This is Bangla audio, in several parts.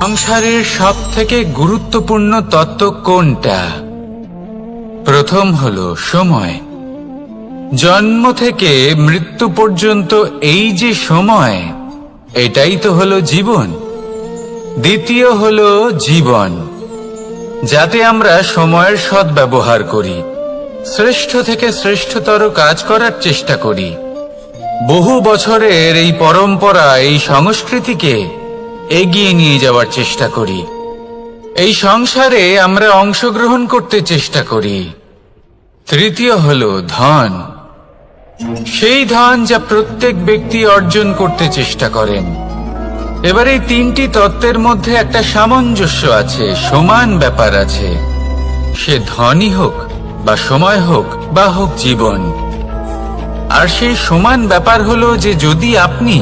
সংসারের সবথেকে গুরুত্বপূর্ণ তত্ত্ব কোনটা? প্রথম হলো সময়। জন্ম থেকে মৃত্যু পর্যন্ত এই যে সময়, এটাই তো হলো জীবন। দ্বিতীয় হলো জীবন, যাতে আমরা সময়ের সদ্ব্যবহার করি, শ্রেষ্ঠ থেকে শ্রেষ্ঠতর কাজ করার চেষ্টা করি। বহু বছরের এই পরম্পরা, এই সংস্কৃতিকে এগিয়ে নিয়ে যাওয়ার চেষ্টা করি। এই সংসারে আমরা অংশগ্রহণ করতে চেষ্টা করি। তৃতীয় হলো ধন, সেই ধন যা প্রত্যেক ব্যক্তি অর্জন করতে চেষ্টা করেন। এবার এই তিনটি তত্ত্বের মধ্যে একটা সামঞ্জস্য আছে, সমান ব্যাপার আছে। সে ধনই হোক বা সময় হোক বা হোক জীবন। আর সেই সমান ব্যাপার হলো যে যদি আপনি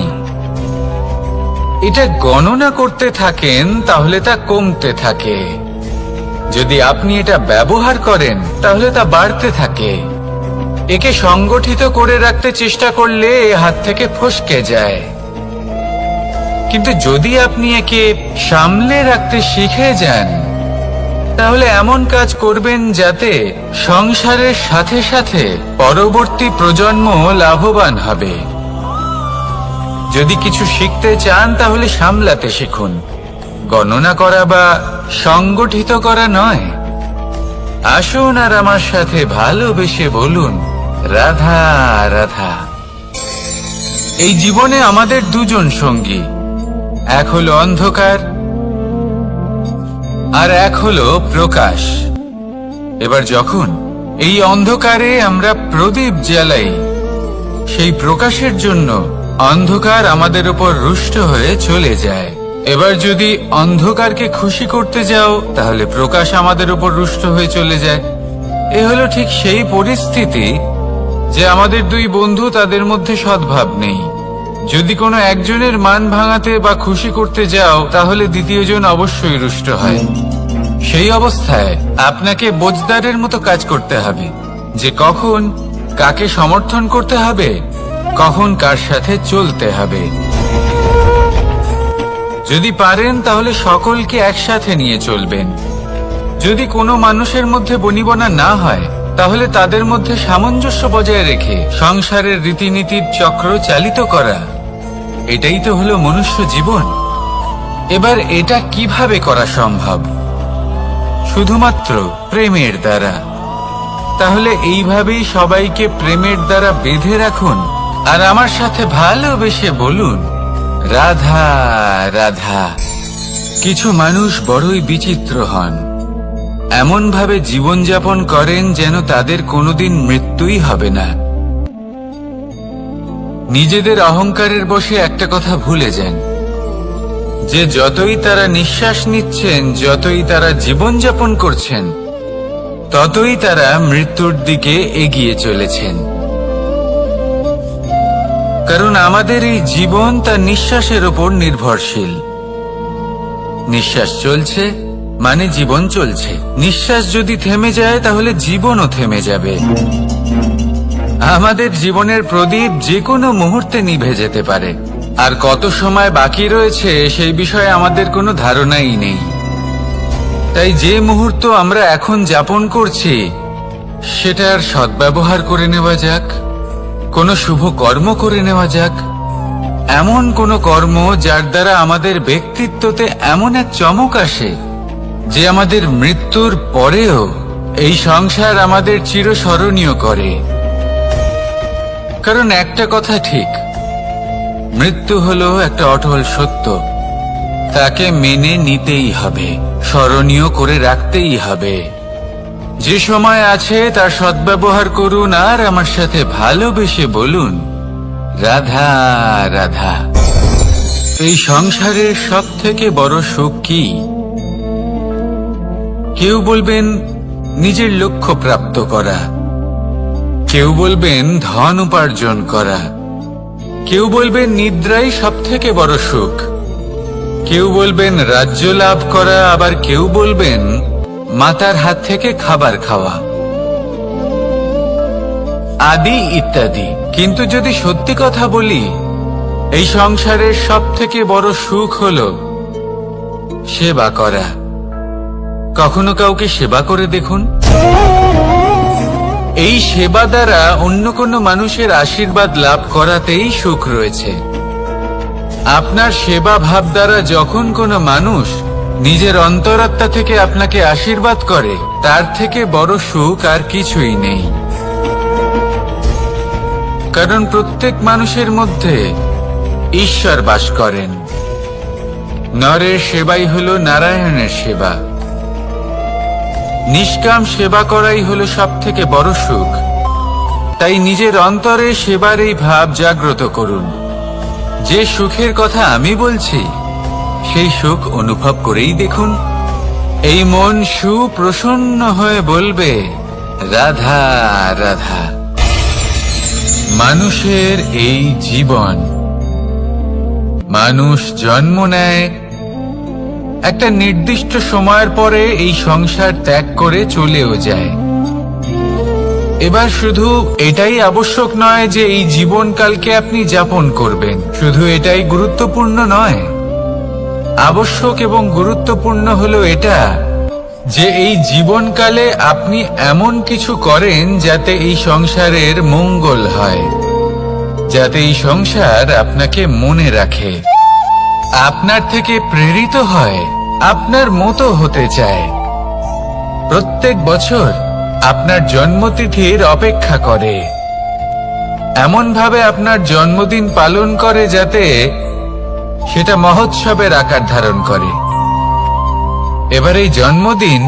এটা গণনা করতে থাকেন তাহলে তা কমতে থাকে, যদি আপনি এটা ব্যবহার করেন তাহলে তা বাড়তে থাকে। একে সংগঠিত করে রাখতে চেষ্টা করলে এ হাত থেকে ফসকে যায়, কিন্তু যদি আপনি একে সামলে রাখতে শিখে যান তাহলে এমন কাজ করবেন যাতে সংসারের সাথে সাথে পরবর্তী প্রজন্ম লাভবান হবে। যদি কিছু শিখতে চান তাহলে সামলাতে শিখুন, গণনা করা বা সংগঠিত করা নয়। আসুন আর আমার সাথে ভালোবেসে বলুন, রাধা রাধা। এই জীবনে আমাদের দুজন সঙ্গী, এক হলো অন্ধকার আর এক হলো প্রকাশ। এবার যখন এই অন্ধকারে আমরা প্রদীপ জ্বালাই, সেই প্রকাশের জন্য অন্ধকার আমাদের উপর রুষ্ট হয়ে চলে যায়। এবার যদি অন্ধকারকে খুশি করতে যাও তাহলে প্রকাশ আমাদের উপর রুষ্ট হয়ে চলে যায়। এ হলো ঠিক সেই পরিস্থিতি যে আমাদের দুই বন্ধু, তাদের মধ্যে সদ্ভাব নেই। যদি কোনো একজনের মান ভাঙাতে বা খুশি করতে যাও তাহলে দ্বিতীয়জন অবশ্যই রুষ্ট হয়। সেই অবস্থায় আপনাকে বোঝদারের মতো কাজ করতে হবে, যে কখন কাকে সমর্থন করতে হবে, কখন কার সাথে চলতে হবে। যদি পারেন তাহলে সকলকে একসাথে নিয়ে চলবেন। যদি কোনো মানুষের মধ্যে বনিবনা না হয় তাহলে তাদের মধ্যে সামঞ্জস্য বজায় রেখে সংসারের রীতিনীতির চক্র চালিত করা, এটাই তো হলো মনুষ্য জীবন। এবার এটা কিভাবে করা সম্ভব? শুধুমাত্র প্রেমের দ্বারা। তাহলে এইভাবেই সবাইকে প্রেমের দ্বারা বেঁধে রাখুন আর আমার সাথে ভালোবেসে বলুন, রাধা রাধা। কিছু মানুষ বড়ই বিচিত্র হন, এমন ভাবে জীবনযাপন করেন যেন তাদের কোনোদিন মৃত্যুই হবে না। নিজেদের অহংকারের বশে একটা কথা ভুলে যান, যে যতই তারা নিঃশ্বাস নিচ্ছেন, যতই তারা জীবনযাপন করছেন, ততই তারা মৃত্যুর দিকে এগিয়ে চলেছেন। কারণ আমাদের এই জীবন তার নিঃশ্বাসের উপর নির্ভরশীল। নিঃশ্বাস চলছে মানে জীবন চলছে। নিঃশ্বাস যদি থেমে যায় তাহলে জীবনও থেমে যাবে। আমাদের জীবনের প্রদীপ যে কোনো মুহূর্তে নিভে যেতে পারে, আর কত সময় বাকি রয়েছে সেই বিষয়ে আমাদের কোনো ধারণাই নেই। তাই যে মুহূর্ত আমরা এখন যাপন করছি সেটার সদ্ব্যবহার করে নেওয়া যাক, কোনো শুভ কর্ম করে নেওয়া যাক, এমন কোনো কর্ম যার দ্বারা আমাদের ব্যক্তিত্বতে এমন এক চমক আসে যে আমাদের মৃত্যুর পরেও এই সংসার আমাদের চিরস্মরণীয় করে। কারণ একটা কথা ঠিক, মৃত্যু হলো একটা অটল সত্য, তাকে মেনে নিতেই হবে, স্মরণীয় করে রাখতেই হবে। যে সময় আছে তার সদ্ব্যবহার করুন আর আমার সাথে ভালোবেসে বলুন, রাধা রাধা। এই সংসারের সবথেকে বড় সুখ কি? কেউ বলবেন নিজের লক্ষ্য প্রাপ্ত করা, কেউ বলবেন ধন উপার্জন করা, কেউ বলবেন নিদ্রাই সবথেকে বড় সুখ, কেউ বলবেন রাজ্য লাভ করা, আবার কেউ বলবেন মাতার হাত থেকে খাবার খাওয়া, আদি ইত্যাদি। কিন্তু যদি সত্যি কথা বলি, এই সংসারের সবথেকে বড় সুখ হলো সেবা করা। কখনো কাউকে সেবা করে দেখুন। এই সেবা দ্বারা অন্য কোনো মানুষের আশীর্বাদ লাভ করাতেই সুখ রয়েছে। আপনার সেবা ভাব দ্বারা যখন কোনো মানুষ নিজের অন্তরাত্মা থেকে আপনাকে আশীর্বাদ করে, তার থেকে বড় সুখ আর কিছুই নেই। কারণ প্রত্যেক মানুষের মধ্যে ঈশ্বর বাস করেন। নরের সেবাই হলো নারায়ণের সেবা। নিষ্কাম সেবা করাই হলো সব থেকে বড় সুখ। তাই নিজের অন্তরে সেবার এই ভাব জাগ্রত করুন। যে সুখের কথা আমি বলছি, সেই সুখ অনুভব করেই দেখুন। এই মন সুপ্রসন্ন হয়ে বলবে, রাধা রাধা। মানুষের এই জীবন, মানুষ জন্ম নেয়, একটা নির্দিষ্ট সময়ের পরে এই সংসার ত্যাগ করে চলেও যায়। এবার শুধু এটাই আবশ্যক নয় যে এই জীবনকালকে আপনি যাপন করবেন, শুধু এটাই গুরুত্বপূর্ণ নয়। আবশ্যক এবং গুরুত্বপূর্ণ হলো এটা যে এই জীবনকালে আপনি এমন কিছু করেন যাতে এই সংসারের মঙ্গল হয়, যাতে এই সংসার আপনাকে মনে রাখে, আপনার থেকে প্রেরিত হয়, আপনার মতো হতে চায়। প্রত্যেক বছর আপনার জন্মতিথির অপেক্ষা করে, এমন ভাবে আপনার জন্মদিন পালন করে যাতে সেটা মহোৎসবের আকার ধারণ করে। এবার এই জন্মদিন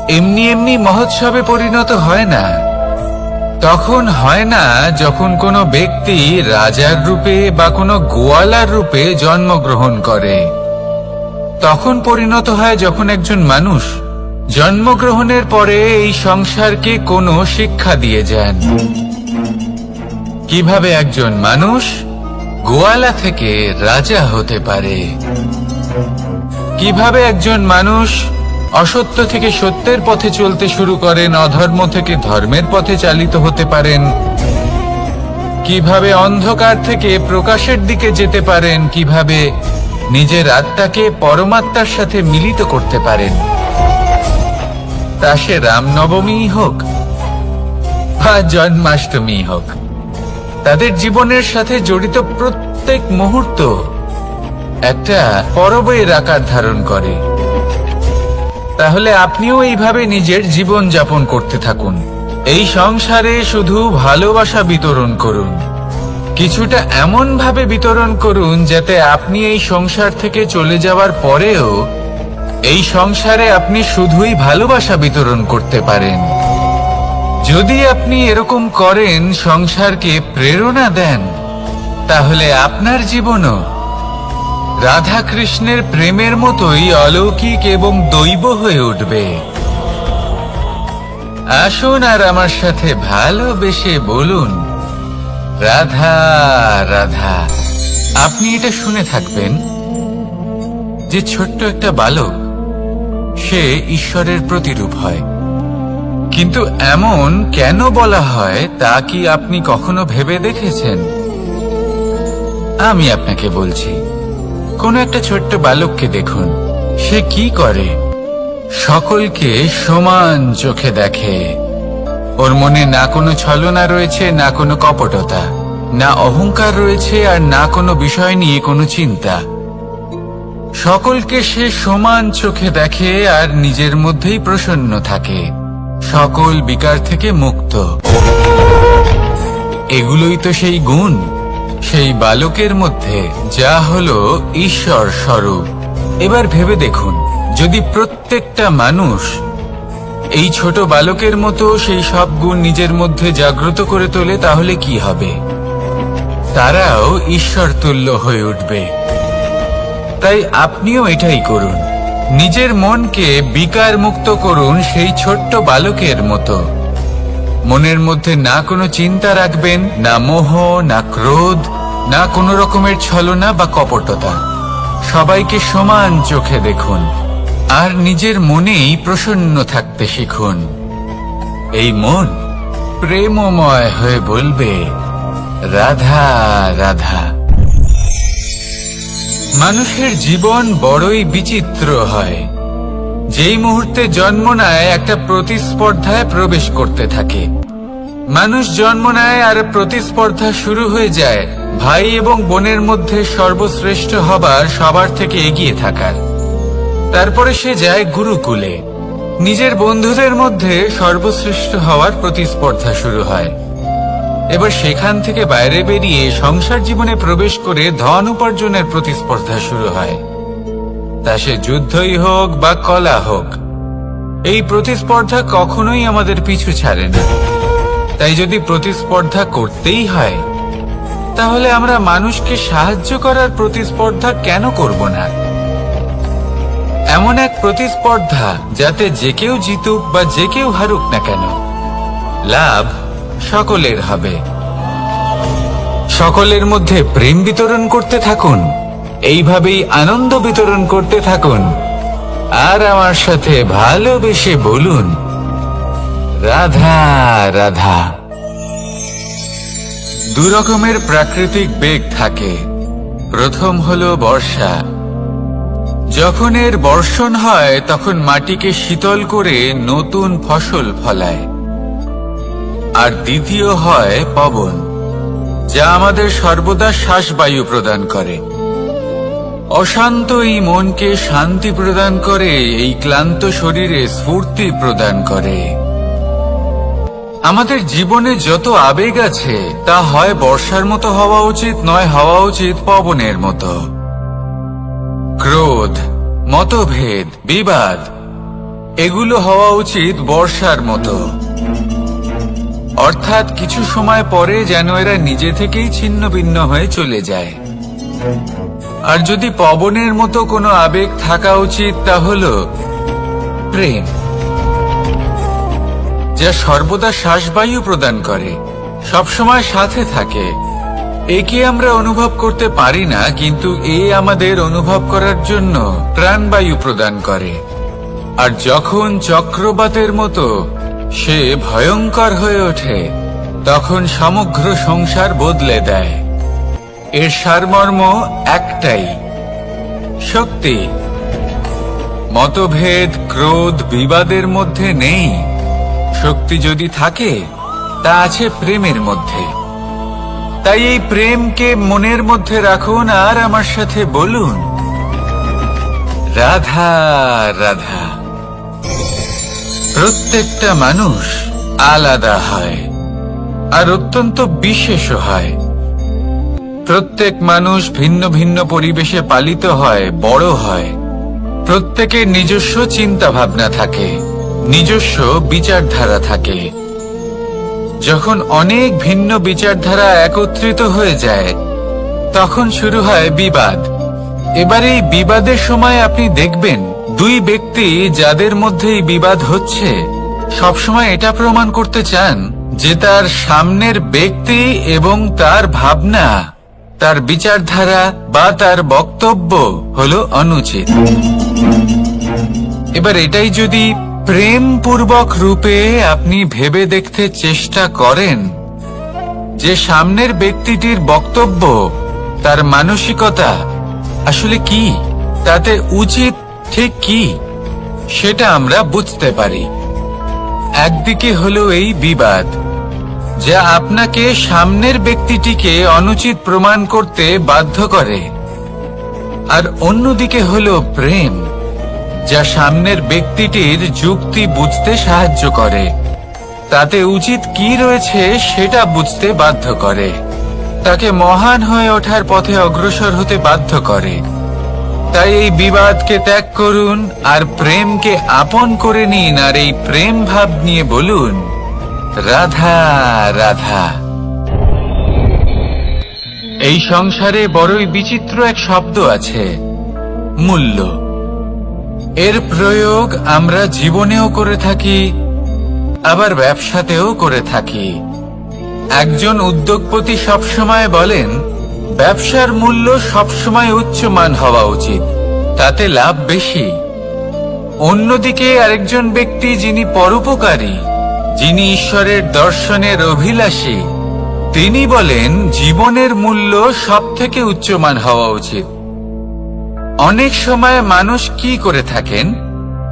এমনি এমনি মহোৎসবে পরিণত হয় না। তখন হয় না যখন কোনো ব্যক্তি রাজার রূপে বা কোনো গোয়ালার রূপে জন্মগ্রহণ করে। তখন পরিণত হয় যখন একজন মানুষ জন্মগ্রহণের পরে এই সংসারকে কোনো শিক্ষা দিয়ে যান। কিভাবে একজন মানুষ গোয়ালা থেকে রাজা হতে পারে, কিভাবে একজন মানুষ অসত্য থেকে সত্যের পথে চলতে শুরু করেন, অধর্ম থেকে ধর্মের পথে চালিত হতে পারেন, কিভাবে অন্ধকার থেকে প্রকাশের দিকে যেতে পারেন, কিভাবে নিজের আত্মাকে পরমাত্মার সাথে মিলিত করতে পারেন। তা সে রামনবমী হোক বা জন্মাষ্টমী হোক, তাদের জীবনের সাথে জড়িত প্রত্যেক মুহূর্ত একটা পরবের আকার ধারণ করে। তাহলে আপনিও এইভাবে নিজের জীবন যাপন করতে থাকুন। এই সংসারে শুধু ভালোবাসা বিতরণ করুন, কিছুটা এমন ভাবে বিতরণ করুন যাতে আপনি এই সংসার থেকে চলে যাওয়ার পরেও এই সংসারে আপনি শুধুই ভালোবাসা বিতরণ করতে পারেন। যদি আপনি এরকম করেন, সংসারকে প্রেরণা দেন, তাহলে আপনার জীবনও রাধা কৃষ্ণের প্রেমের মতোই অলৌকিক এবং দৈব হয়ে উঠবে। আসুন আর আমার সাথে ভালোবেসে বলুন, রাধা রাধা। আপনি এটা শুনে থাকবেন যে ছোট্ট একটা বালক, সে ঈশ্বরের প্রতিরূপ হয়। কিন্তু এমন কেন বলা হয় তা কি আপনি কখনো ভেবে দেখেছেন? আমি আপনাকে বলছি। কোন একটা ছোট্ট বালককে দেখুন, সে কি করে? সকলকে সমান চোখে দেখে। ওর মনে না কোনো ছলনা রয়েছে, না কোনো কপটতা, না অহংকার রয়েছে, আর না কোনো বিষয় নিয়ে কোনো চিন্তা। সকলকে সে সমান চোখে দেখে আর নিজের মধ্যেই প্রসন্ন থাকে, সকল বিকার থেকে মুক্ত। এগুলোই তো সেই গুণ সেই বালকের মধ্যে, যা হলো ঈশ্বর স্বরূপ। এবার ভেবে দেখুন, যদি প্রত্যেকটা মানুষ এই ছোট বালকের মতো সেই সব গুণ নিজের মধ্যে জাগ্রত করে তোলে, তাহলে কি হবে? তারাও ঈশ্বর তুল্য হয়ে উঠবে। তাই আপনিও এটাই করুন, নিজের মনকে বিকার মুক্ত করুন সেই ছোট্ট বালকের মতো। মনের মধ্যে না কোনো চিন্তা রাখবেন, না মোহ, না ক্রোধ, না কোনো রকমের ছলনা বা কপটতা। সবাইকে সমান চোখে দেখুন আর নিজের মনেই প্রসন্ন থাকতে শিখুন। এই মন প্রেমময় হয়ে বলবে, রাধা রাধা। মানুষের জীবন বড়ই বিচিত্র হয়। যেই মুহূর্তে জন্ম নেয় একটা প্রতিস্পর্ধায় প্রবেশ করতে থাকে। মানুষ জন্ম নেয় আর প্রতিস্পর্ধা শুরু হয়ে যায় ভাই এবং বোনের মধ্যে সর্বশ্রেষ্ঠ হবার, সবার থেকে এগিয়ে থাকার। তারপরে সে যায় গুরুকুলে। নিজের বন্ধুদের মধ্যে সর্বশ্রেষ্ঠ হওয়ার প্রতিস্পর্ধা শুরু হয়। এবার সেখান থেকে বাইরে বেরিয়ে সংসার জীবনে প্রবেশ করে ধন উপার্জনের প্রতিস্পর্ধা শুরু হয়। তা সে যুদ্ধই হোক বা কলা হোক, এই প্রতিস্পর্ধা কখনোই আমাদের পিছু ছাড়ে না। তাই যদি প্রতিস্পর্ধা করতেই হয়, তাহলে আমরা মানুষকে সাহায্য করার প্রতিস্পর্ধা কেন করব না? এমন এক প্রতিস্পর্ধা যাতে যে কেউ জিতুক বা যে কেউ হারুক না কেন, লাভ সকলের হবে। সকলের মধ্যে প্রেম বিতরণ করতে থাকুন, এইভাবেই আনন্দ বিতরণ করতে থাকুন, আর আমার সাথে ভালোবেসে বলুন, রাধা রাধা। দু রকমের প্রাকৃতিক বেগ থাকে। প্রথম হলো বর্ষা। যখন এর বর্ষণ হয় তখন মাটিকে শীতল করে নতুন ফসল ফলায়। আর দ্বিতীয় হয় পবন, যা আমাদের সর্বদা শ্বাসবায়ু প্রদান করে। অশান্ত এই মনকে শান্তি প্রদান করে, এই ক্লান্ত শরীরে স্ফূর্তি প্রদান করে। আমাদের জীবনে যত আবেগ আছে তা হয় বর্ষার মতো হওয়া উচিত, নয় হওয়া উচিত পবনের মতো। ক্রোধ, মতভেদ, বিবাদ, এগুলো হওয়া উচিত বর্ষার মতো। অর্থাৎ কিছু সময় পরে যেন এরা নিজে থেকেই ছিন্ন ভিন্ন হয়ে চলে যায়। আর যদি পবনের মতো কোনো আবেগ থাকা উচিত, তা হলো প্রেম, যা সর্বদা শ্বাসবায়ু প্রদান করে, সবসময় সাথে থাকে। একে আমরা অনুভব করতে পারি না, কিন্তু এ আমাদের অনুভব করার জন্য প্রাণবায়ু প্রদান করে। আর যখন চক্রবাতের মতো সে ভয়ঙ্কর হয়ে ওঠে, তখন সমগ্র সংসার বদলে দেয়। এর সারমর্ম একটাই, শক্তি। মতভেদ, ক্রোধ, বিবাদের মধ্যে নেই। শক্তি যদি থাকে, তা আছে প্রেমের মধ্যে। তাই এই প্রেমকে মনের মধ্যে রাখুন আর আমার সাথে বলুন, রাধা রাধা। প্রত্যেকটা মানুষ আলাদা হয় আর অত্যন্ত বিশেষ হয়। প্রত্যেক মানুষ ভিন্ন ভিন্ন পরিবেশে পালিত হয়, বড় হয়। প্রত্যেকের নিজস্ব চিন্তা ভাবনা থাকে, নিজস্ব বিচারধারা থাকে। যখন অনেক ভিন্ন বিচারধারা একত্রিত হয়ে যায়, তখন শুরু হয় বিবাদ। এবার এই বিবাদের সময় আপনি দেখবেন, দুই ব্যক্তি যাদের মধ্যে এই বিবাদ হচ্ছে, সবসময় এটা প্রমাণ করতে চান যে তার সামনের ব্যক্তি এবং তার ভাবনা, তার বিচারধারা বা তার বক্তব্য হলো অনুচিত। এবার এটাই যদি প্রেমপূর্বক রূপে আপনি ভেবে দেখতে চেষ্টা করেন যে সামনের ব্যক্তিটির বক্তব্য, তার মানসিকতা আসলে কি, তাতে উচিত ঠিক কি, সেটা আমরা বুঝতে পারি। একদিকে হলো এই বিবাদ, যা আপনাকে সামনের ব্যক্তিটিকে অনুচিত প্রমাণ করতে বাধ্য করে। আর অন্যদিকে হলো প্রেম, যা সামনের ব্যক্তিটির যুক্তি বুঝতে সাহায্য করে, তাতে উচিত কি রয়েছে সেটা বুঝতে বাধ্য করে, তাকে মহান হয়ে ওঠার পথে অগ্রসর হতে বাধ্য করে। তাই এই বিবাদকে ত্যাগ করুন আর প্রেমকে আপন করে নিন, আর এই প্রেম ভাব নিয়ে বলুন, রাধা রাধা। এই সংসারে বড়ই বিচিত্র এক শব্দ আছে, মূল্য। এর প্রয়োগ আমরা জীবনেও করে থাকি, আবার ব্যবসাতেও করে থাকি। একজন উদ্যোগপতি সবসময় বলেন, ব্যবসার মূল্য সবসময় উচ্চমান হওয়া উচিত, তাতে লাভ বেশি। অন্যদিকে আরেকজন ব্যক্তি যিনি পরোপকারী, যিনি ঈশ্বরের দর্শনের অভিলাষী, তিনি বলেন জীবনের মূল্য সব থেকে উচ্চমান হওয়া উচিত। অনেক সময় মানুষ কি করে থাকেন,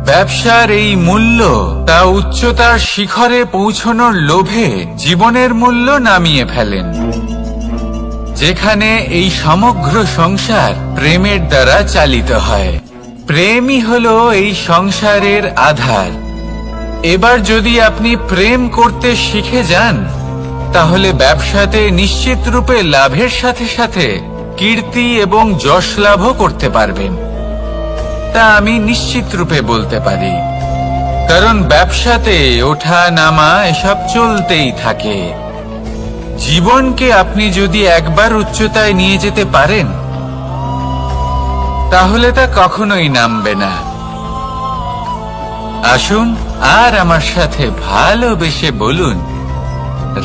ব্যবসার এই মূল্য তা উচ্চতার শিখরে পৌঁছানোর লোভে জীবনের মূল্য নামিয়ে ফেলেন, যেখানে এই সমগ্র সংসার প্রেমের দ্বারা চালিত হয়। প্রেমই হলো এই সংসারের আধার। এবার যদি আপনি প্রেম করতে শিখে যান, তাহলে ব্যবসাতে নিশ্চিত রূপে লাভের সাথে সাথে কীর্তি এবং যশ লাভও করতে পারবেন। তা আমি নিশ্চিত রূপে বলতে পারি, কারণ ব্যবসাতে ওঠা নামা এসব চলতেই থাকে। জীবনকে আপনি যদি একবার উচ্চতায় নিয়ে যেতে পারেন, তাহলে তা কখনোই নামবে না। আসুন আর আমার সাথে ভালোবেসে বলুন,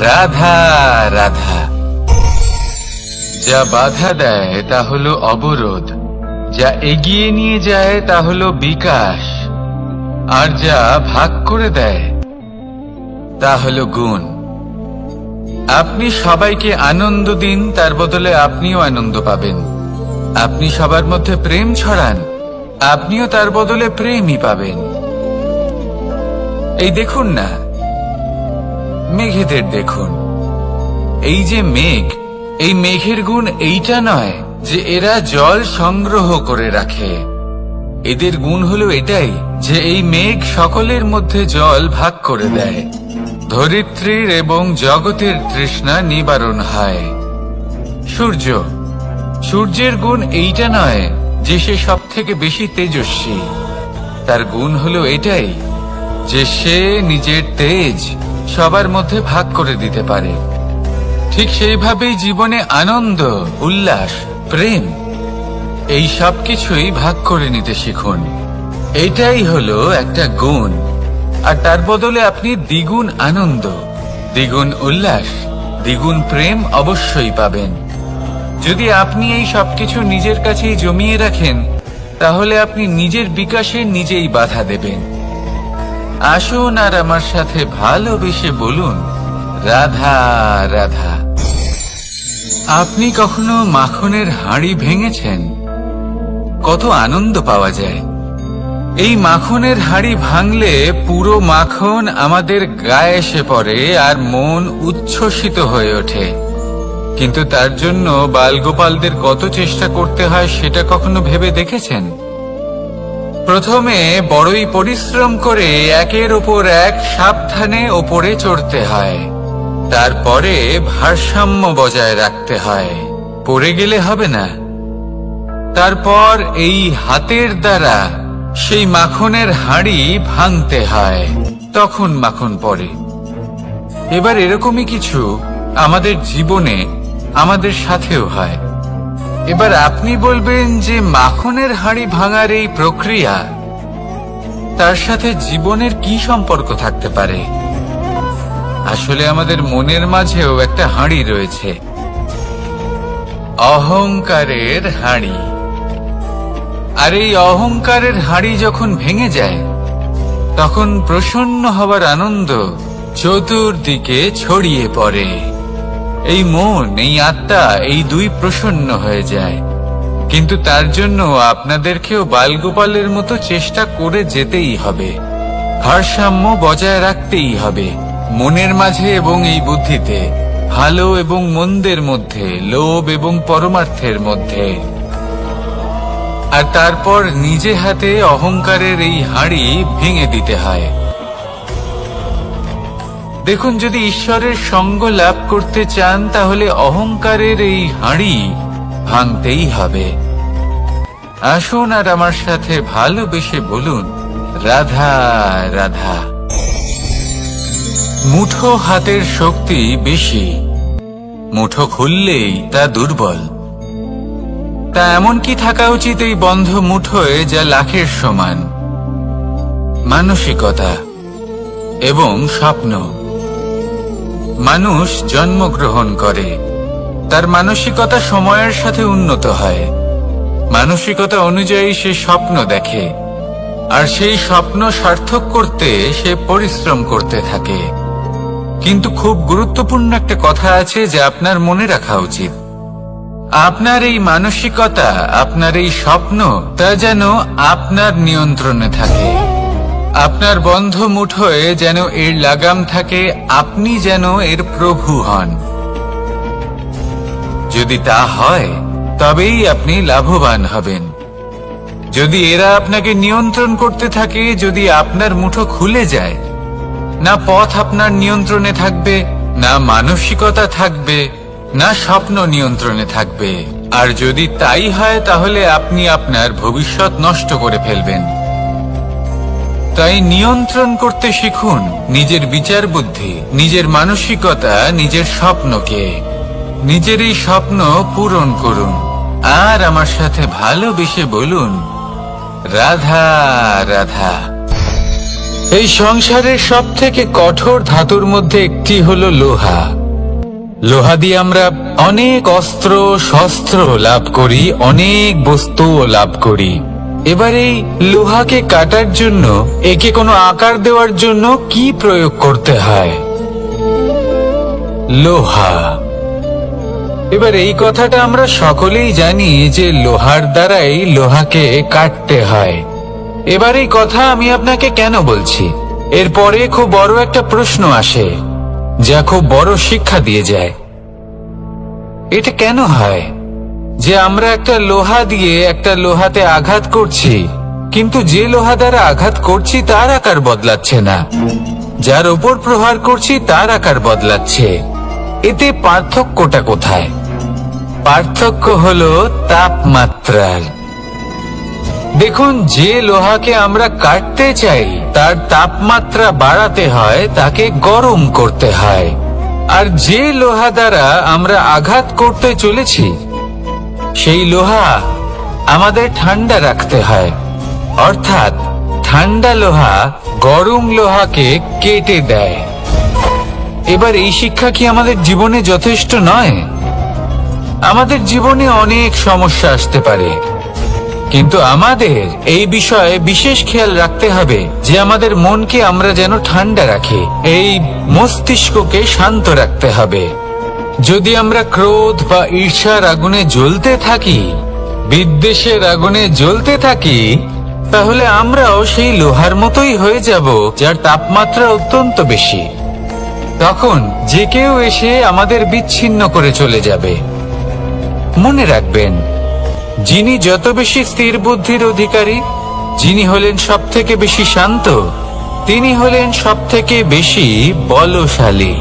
রাধা রাধা। যা বাধা দেয় তা হলো অবরোধ, যা এগিয়ে নিয়ে যায় তা হলো বিকাশ, আর যা ভাগ করে দেয় তা হলো গুণ। আপনি সবাইকে আনন্দ দিন, তার বদলে আপনিও আনন্দ পাবেন। আপনি সবার মধ্যে প্রেম ছড়ান, আপনিও তার বদলে প্রেমই পাবেন। এই দেখুন না, মেঘেদের দেখুন। এই যে মেঘ, এই মেঘের গুণ এইটা নয় যে এরা জল সংগ্রহ করে রাখে। এদের গুণ হলো এটাই যে এই মেঘ সকলের মধ্যে জল ভাগ করে দেয়। ধরিত্রীর এবং জগতের তৃষ্ণা নিবারণ হয়। সূর্য, সূর্যের গুণ এইটা নয় যে সে সব থেকে বেশি তেজস্বী। তার গুণ হলো এটাই যে সে নিজের তেজ সবার মধ্যে ভাগ করে দিতে পারে। ঠিক সেইভাবেই জীবনে আনন্দ, উল্লাস, প্রেম এই সব কিছুই ভাগ করে নিতে শিখুন। এটাই হলো একটা গুণ, আর তার বদলে আপনি দ্বিগুণ আনন্দ, দ্বিগুণ উল্লাস, দ্বিগুণ প্রেম অবশ্যই পাবেন। যদি আপনি এই সবকিছু নিজের কাছেই জমিয়ে রাখেন, তাহলে আপনি নিজের বিকাশে নিজেই বাধা দেবেন। আসুন আর আমার সাথে ভালোবেসে বলুন, রাধা রাধা। আপনি কখনো মাখনের হাঁড়ি ভেঙেছেন? কত আনন্দ পাওয়া যায়। এই মাখনের হাঁড়ি ভাঙলে পুরো মাখন আমাদের গায়ে এসে পড়ে আর মন উচ্ছ্বসিত হয়ে ওঠে। কিন্তু তার জন্য বালগোপালদের কত চেষ্টা করতে হয় সেটা কখনো ভেবে দেখেছেন? প্রথমে বড়ই পরিশ্রম করে একের ওপর এক সাবধানে ওপরে চড়তে হয়, তারপরে ভারসাম্য বজায় রাখতে হয়, পড়ে গেলে হবে না। তারপর এই হাতের দ্বারা সেই মাখনের হাঁড়ি ভাঙতে হয়, তখন মাখন পড়ে। এবার এরকমই কিছু আমাদের জীবনে আমাদের সাথেও হয়। এবার আপনি বলবেন যে মাখনের হাঁড়ি ভাঙার এই প্রক্রিয়া, তার সাথে জীবনের কি সম্পর্ক থাকতে পারে? আসলে আমাদের মনের মাঝেও একটা হাঁড়ি রয়েছে, অহংকারের হাঁড়ি। আর এই অহংকারের হাঁড়ি যখন ভেঙে যায়, তখন প্রসন্ন হবার আনন্দ চতুর্দিকে ছড়িয়ে পড়ে। এই মন, এই আত্মা, এই দুই প্রসন্ন হয়ে যায়। কিন্তু তার জন্য আপনাদেরকেও বালগোপালের মতো চেষ্টা করে যেতেই হবে, ভারসাম্য বজায় রাখতেই হবে মনের মাঝে এবং এই বুদ্ধিতে, ভালো এবং মন্দের মধ্যে, লোভ এবং পরমার্থের মধ্যে। আর তারপর নিজে হাতে অহংকারের এই হাঁড়ি ভেঙে দিতে হয়। দেখুন, যদি ঈশ্বরের সঙ্গ লাভ করতে চান, তাহলে অহংকারের এই হাঁড়ি ভাঙতেই হবে। আসুন আর আমার সাথে ভালোবেসে বলুন, রাধা রাধা। মুঠো হাতের শক্তি বেশি, মুঠো খুললেই তা দুর্বল। তা এমন কি থাকা উচিত এই বন্ধ মুঠোয় যা লাখের সমান? মানসিকতা এবং স্বপ্ন। মানুষ জন্মগ্রহণ করে, তার মানসিকতা সময়ের সাথে উন্নত হয়। মানসিকতা অনুযায়ী সে স্বপ্ন দেখে, আর সেই স্বপ্ন সার্থক করতে সে পরিশ্রম করতে থাকে। কিন্তু খুব গুরুত্বপূর্ণ একটা কথা আছে যা আপনার মনে রাখা উচিত। আপনার এই মানসিকতা, আপনার এই স্বপ্ন, তা যেন আপনার নিয়ন্ত্রণে থাকে। আপনার বন্ধ মুঠোয় যেন এর লাগাম থাকে, আপনি যেন এর প্রভু হন। যদি তা হয় তবেই আপনি লাভবান হবেন। যদি এরা আপনাকে নিয়ন্ত্রণ করতে থাকে, যদি আপনার মুঠো খুলে যায়, না পথ আপনার নিয়ন্ত্রণে থাকবে, না মানসিকতা থাকবে, না স্বপ্ন নিয়ন্ত্রণে থাকবে। আর যদি তাই হয় তাহলে আপনি আপনার ভবিষ্যৎ নষ্ট করে ফেলবেন। তাই নিয়ন্ত্রণ করতে শিখুন নিজের বিচার বুদ্ধি, নিজের মানসিকতা, নিজের স্বপ্নকে। নিজের এই স্বপ্ন পূরণ করুন আর আমার সাথে ভালোবেসে বলুন, রাধা রাধা। এই সংসারের সব থেকে কঠোর ধাতুর মধ্যে একটি হলো লোহা। লোহা দিয়ে আমরা অনেক অস্ত্র শস্ত্র লাভ করি, অনেক বস্তুও লাভ করি। এবার এই লোহাকে কাটার জন্য, একে কোনো আকার দেওয়ার জন্য কি প্রয়োগ করতে হয়? লোহা। এবার এই কথাটা আমরা সকলেই জানি যে লোহার দ্বারাই লোহাকে কাটতে হয়। এবার এই কথা আমি আপনাকে কেন বলছি? এরপরে খুব বড় একটা প্রশ্ন আসে, যা খুব বড় শিক্ষা দিয়ে যায়। এটা কেন হয় যে আমরা একটা লোহা দিয়ে একটা লোহাতে আঘাত করছি, কিন্তু যে লোহা দ্বারা আঘাত করছি তার আকার বদলাচ্ছে না, যার ওপর প্রহার করছি তার আকার বদলাচ্ছে? এতে পার্থক্যটা কোথায়? পার্থক্য হলো তাপমাত্রার। দেখুন, যে লোহাকে আমরা কাটতে চাই তার তাপমাত্রা বাড়াতে হয়, তাকে গরম করতে হয়। আর যে লোহা দ্বারা আমরা আঘাত করতে চলেছি সেই লোহা আমাদের ঠান্ডা রাখতে হয়। অর্থাৎ ঠান্ডা লোহা গরম লোহাকে কেটে দেয়। এবার এই শিক্ষা কি আমাদের জীবনে যথেষ্ট নয়? আমাদের জীবনে অনেক সমস্যা আসতে পারে, কিন্তু আমাদের এই বিষয়ে বিশেষ খেয়াল রাখতে হবে যে আমাদের মনকে আমরা যেন ঠান্ডা রাখি, এই মস্তিষ্ককে শান্ত রাখতে হবে। যদি আমরা ক্রোধ বা ঈর্ষার আগুনে জ্বলতে থাকি, বিদ্বেষের আগুনে জ্বলতে থাকি, তাহলে আমরাও সেই লোহার মতোই হয়ে যাব যার তাপমাত্রা অত্যন্ত বেশি। তখন যে কেউ এসে আমাদের বিচ্ছিন্ন করে চলে যাবে। মনে রাখবেন, যিনি যত বেশি স্থির বুদ্ধির অধিকারী, যিনি হলেন সব থেকে বেশি শান্ত, তিনি হলেন সব থেকে বেশি বলশালী।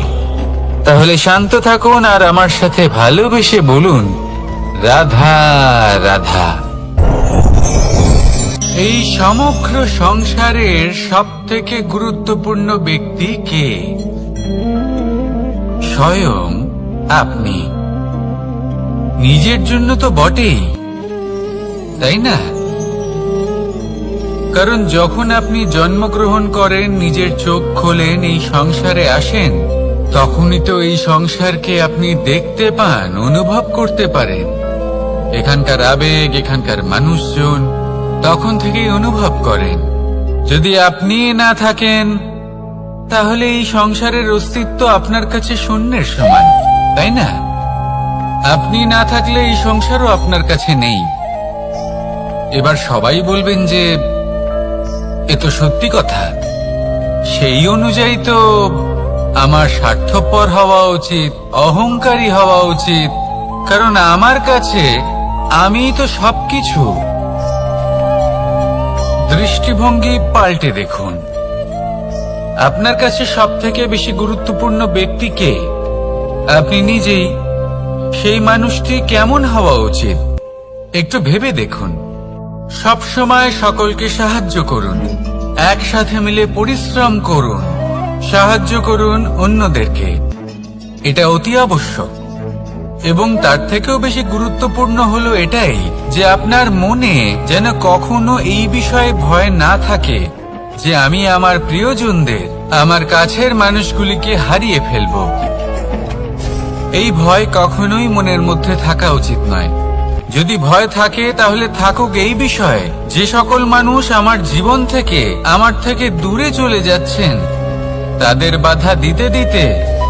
তাহলে শান্ত থাকুন আর আমার সাথে ভালোবেসে বলুন, রাধা রাধা। এই সমগ্র সংসারের সব থেকে গুরুত্বপূর্ণ ব্যক্তি কে? স্বয়ং আপনি। নিজের জন্য তো বটেই, তাই না? কারণ যখন আপনি জন্মগ্রহণ করেন, নিজের চোখ খোলেন, এই সংসারে আসেন, তখনই তো এই সংসারকে আপনি দেখতে পান, অনুভব করতে পারেন। এখানকার আবেগ, এখানকার মানুষজন তখন থেকেই অনুভব করেন। যদি আপনি না থাকেন তাহলে এই সংসারের অস্তিত্ব আপনার কাছে শূন্যের সমান, তাই না? আপনি না থাকলে এই সংসারও আপনার কাছে নেই। এবার সবাই বলবেন যে এ তো সত্যি কথা, সেই অনুযায়ী তো আমার স্বার্থপর হওয়া উচিত, অহংকারী হওয়া উচিত, কারণ আমার কাছে আমি তো সবকিছু। দৃষ্টিভঙ্গি পাল্টে দেখুন, আপনার কাছে সব থেকে বেশি গুরুত্বপূর্ণ ব্যক্তি কে? আপনি নিজেই। সেই মানুষটি কেমন হওয়া উচিত একটু ভেবে দেখুন। সব সময় সকলকে সাহায্য করুন, একসাথে মিলে পরিশ্রম করুন, সাহায্য করুন অন্যদেরকে। এটা অতি আবশ্যক। এবং তার থেকেও বেশি গুরুত্বপূর্ণ হলো এটাই যে আপনার মনে যেন কখনো এই বিষয়ে ভয় না থাকে যে আমি আমার প্রিয়জনদের, আমার কাছের মানুষগুলিকে হারিয়ে ফেলব। এই ভয় কখনোই মনের মধ্যে থাকা উচিত নয়। যদি ভয় থাকে তাহলে থাকুক এই বিষয়ে যে সকল মানুষ আমার জীবন থেকে, আমার থেকে দূরে চলে যাচ্ছেন, তাদের বাধা দিতে দিতে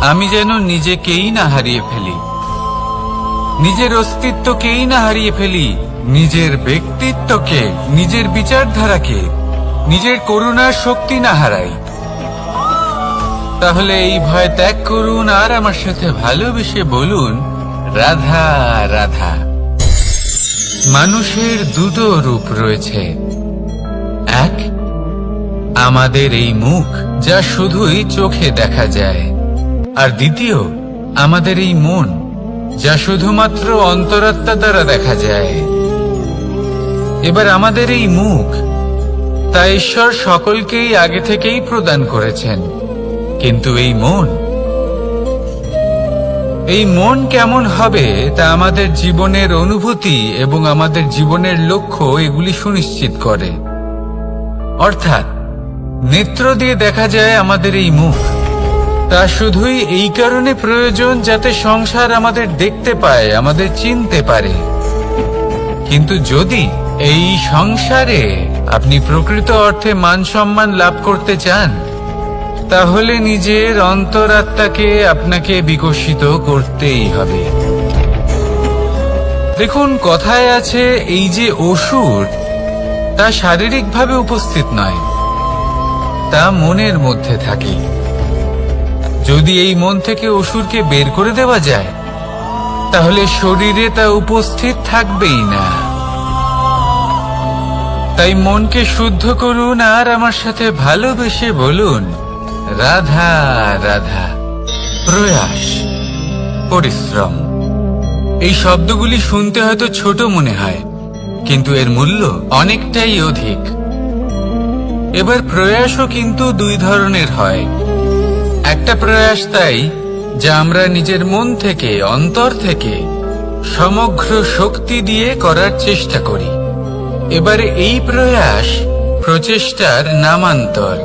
আমি যেন নিজেকেই না হারিয়ে ফেলি। নিজের অস্তিত্বকেই না হারিয়ে ফেলি, নিজের ব্যক্তিত্বকে, নিজের বিচারধারাকে, নিজের করুণার শক্তি না হারাই। তাহলে এই ভয় ত্যাগ করুন আর আমার সাথে ভালোবেসে বলুন, রাধা রাধা। মানুষের দুটো রূপ রয়েছে, এক আমাদের এই মুখ যা শুধুই চোখে দেখা যায়, আর দ্বিতীয় আমাদের এই মন যা শুধুমাত্র অন্তরাত্মা দ্বারা দেখা যায়। এবার আমাদের এই মুখ তা ঈশ্বর সকলকেই আগে থেকেই প্রদান করেছেন, কিন্তু এই মন কেমন হবে তা আমাদের জীবনের অনুভূতি এবং আমাদের জীবনের লক্ষ্য এগুলি সুনিশ্চিত করে। অর্থাৎ নেত্র দিয়ে দেখা যায় আমাদের এই মুখ, তা শুধুই এই কারণে প্রয়োজন যাতে সংসার আমাদের দেখতে পায়, আমাদের চিনতে পারে। কিন্তু যদি এই সংসারে আপনি প্রকৃত অর্থে মান সম্মান লাভ করতে চান, তাহলে নিজের অন্তরাত্মাকে আপনাকে বিকশিত করতেই হবে। দেখুন, কথায় আছে এই যে অসুর, তা শারীরিকভাবে উপস্থিত নয়, তা মনের মধ্যে থাকে। যদি এই মন থেকে অসুরকে বের করে দেওয়া যায়, তাহলে শরীরে তা উপস্থিত থাকবেই না। তাই মনকে শুদ্ধ করুন আর আমার সাথে ভালোবেসে বলুন, রাধা রাধা। প্রয়াস, পরিশ্রম, এই শব্দগুলি শুনতে হয়তো ছোট মনে হয়, কিন্তু এর মূল্য অনেকটাই অধিক। এবার প্রয়াসও কিন্তু দুই ধরনের হয়। একটা প্রয়াস তাই যা আমরা নিজের মন থেকে, অন্তর থেকে সমগ্র শক্তি দিয়ে করার চেষ্টা করি। এবারে এই প্রয়াস প্রচেষ্টার নামান্তর।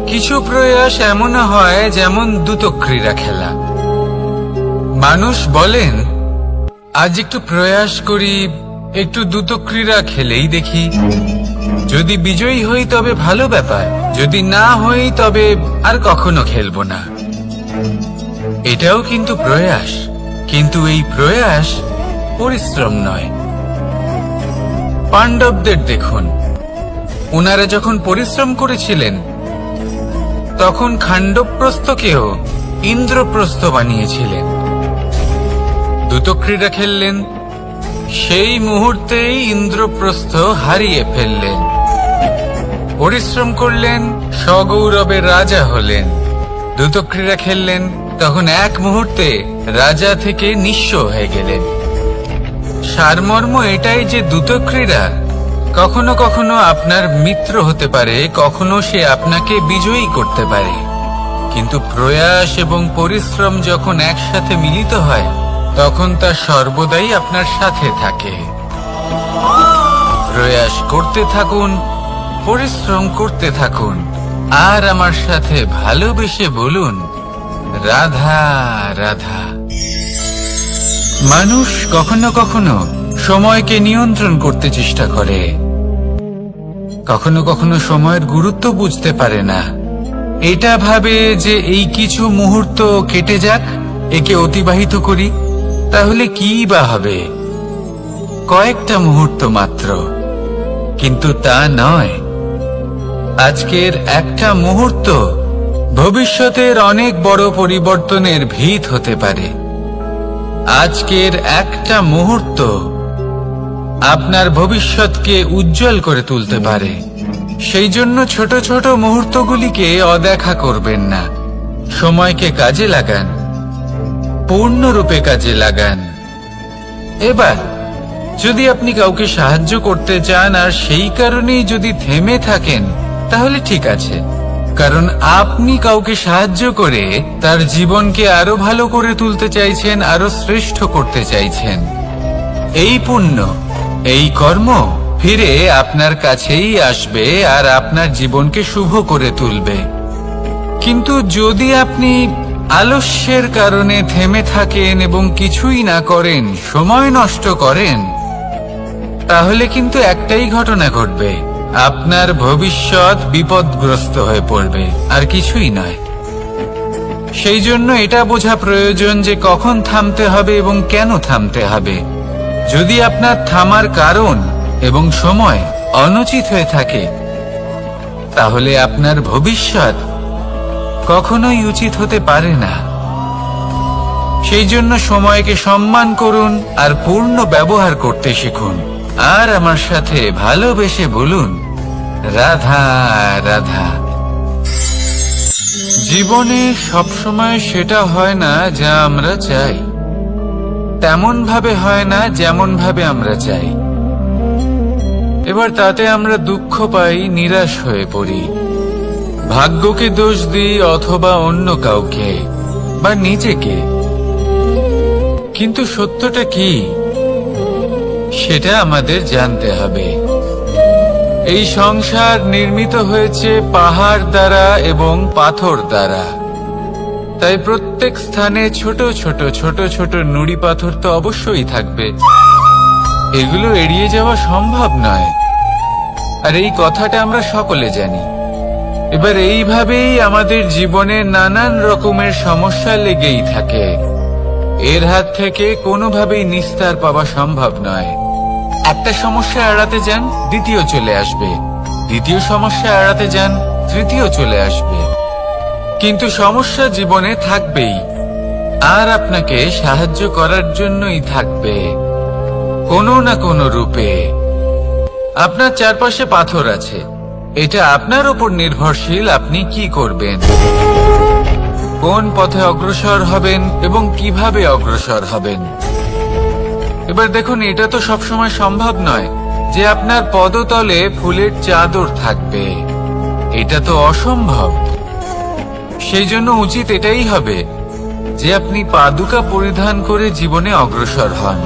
কিছু প্রয়াস এমন হয় যেমন দ্রুতক্রীড়া খেলা। মানুষ বলেন, আজ একটু প্রয়াস করি, একটু দ্রুতক্রীড়া খেলেই দেখি, যদি বিজয়ী হই তবে ভালো ব্যাপার, যদি না হই তবে আর কখনো খেলবো না। এটাও কিন্তু প্রয়াস, কিন্তু এই প্রয়াস পরিশ্রম নয়। পাণ্ডবদের দেখুন, ওনারা যখন পরিশ্রম করেছিলেন তখন খাণ্ডবপ্রস্থকেও ইন্দ্রপ্রস্থ বানিয়েছিলেন। দ্রুতক্রীড়া খেললেন, সেই মুহূর্তেই ইন্দ্রপ্রস্থ হারিয়ে ফেললেন। পরিশ্রম করলেন, সগৌরবের রাজা হলেন। দ্রুতক্রীড়া খেললেন, তখন এক মুহূর্তে রাজা থেকে নিঃস্ব হয়ে গেলেন। সারমর্ম এটাই যে দ্রুতক্রীড়া কখনো কখনো আপনার মিত্র হতে পারে, কখনো সে আপনাকে বিজয়ী করতে পারে, কিন্তু প্রয়াস এবং পরিশ্রম যখন একসাথে মিলিত হয় তখন তা সর্বদাই আপনার সাথে থাকে। প্রয়াস করতে থাকুন, পরিশ্রম করতে থাকুন, আর আমার সাথে ভালোবেসে বলুন, রাধা রাধা। মানুষ কখনো কখনো সময়কে নিয়ন্ত্রণ করতে চেষ্টা করে, কখনো কখনো সময়ের গুরুত্ব বুঝতে পারে না। এটা ভাবে যে এই কিছু মুহূর্ত কেটে যাক, একে অতিবাহিত করি, তাহলে কি বা হবে, কয়েকটা মুহূর্ত মাত্র। কিন্তু তা নয়। আজকের একটা মুহূর্ত ভবিষ্যতের অনেক বড় পরিবর্তনের ভিত হতে পারে। আজকের একটা মুহূর্ত আপনার ভবিষ্যৎকে উজ্জ্বল করে তুলতে পারে। সেই জন্য ছোট ছোট মুহূর্তগুলিকে অদেখা করবেন না। সময়কে কাজে লাগান, পূর্ণরূপে কাজে লাগান। এবার যদি আপনি কাউকে সাহায্য করতে চান আর সেই কারণেই যদি থেমে থাকেন, তাহলে ঠিক আছে, কারণ আপনি কাউকে সাহায্য করে তার জীবনকে আরো ভালো করে তুলতে চাইছেন, আরো শ্রেষ্ঠ করতে চাইছেন। এই পুণ্য, এই কর্ম ফিরে আপনার কাছেই আসবে আর আপনার জীবনকে শুভ করে তুলবে। কিন্তু যদি আপনি আলস্যের কারণে থেমে থাকেন এবং কিছুই না করেন, সময় নষ্ট করেন, তাহলে কিন্তু একটাই ঘটনা ঘটবে, আপনার ভবিষ্যৎ বিপদগ্রস্ত হয়ে পড়বে, আর কিছুই নয়। সেই জন্য এটা বোঝা প্রয়োজন যে কখন থামতে হবে এবং কেন থামতে হবে। যদি আপনার থামার কারণ এবং সময় অনুচিত হয়ে থাকে, তাহলে আপনার ভবিষ্যৎ কখনোই উচিত হতে পারে না। সেই জন্য সময়কে সম্মান করুন আর পূর্ণ ব্যবহার করতে শিখুন। আর আমার সাথে ভালোবেসে বলুন, রাধা রাধা। জীবনে সবসময় সেটা হয় না যা আমরা চাই, তেমন ভাবে হয় না যেমন ভাবে আমরা চাই। এবার তাতে আমরা দুঃখ পাই, নিরাশ হয়ে পড়ি, ভাগ্যকে দোষ দিই অথবা অন্য কাউকে বা নিজেকে। কিন্তু সত্যটা কি সেটা আমাদের জানতে হবে। এই সংসার নির্মিত হয়েছে পাহাড় দ্বারা এবং পাথর দ্বারা, তাই প্রত্যেক স্থানে ছোট ছোট ছোট ছোট নুড়ি পাথর তো অবশ্যই থাকবে। এগুলো এড়িয়ে যাওয়া সম্ভব নয়, আর এই কথাটা আমরা সকলে জানি। এবার এইভাবেই আমাদের জীবনে নানান রকমের সমস্যা লেগেই থাকে। এর হাত থেকে কোনোভাবেই নিস্তার পাওয়া সম্ভব নয়। একটা সমস্যা এড়াতে যান, দ্বিতীয় চলে আসবে, দ্বিতীয় সমস্যা এড়াতে যান, তৃতীয় চলে আসবে। কিন্তু সমস্যা জীবনে থাকবেই, আর আপনাকে সাহায্য করার জন্যই থাকবে কোনো না কোনো রূপে। আপনার চারপাশে পাথর আছে, এটা আপনার উপর নির্ভরশীল আপনি কি করবেন, কোন পথে অগ্রসর হবেন এবং কিভাবে অগ্রসর হবেন। এবার দেখুন, এটা তো সবসময় সম্ভব নয় যে আপনার পদতলে ফুলের চাদর থাকবে, এটা তো অসম্ভব। সেই জন্য উচিত এটাই হবে যে আপনি পাদুকা পরিধান করে জীবনে অগ্রসর হন।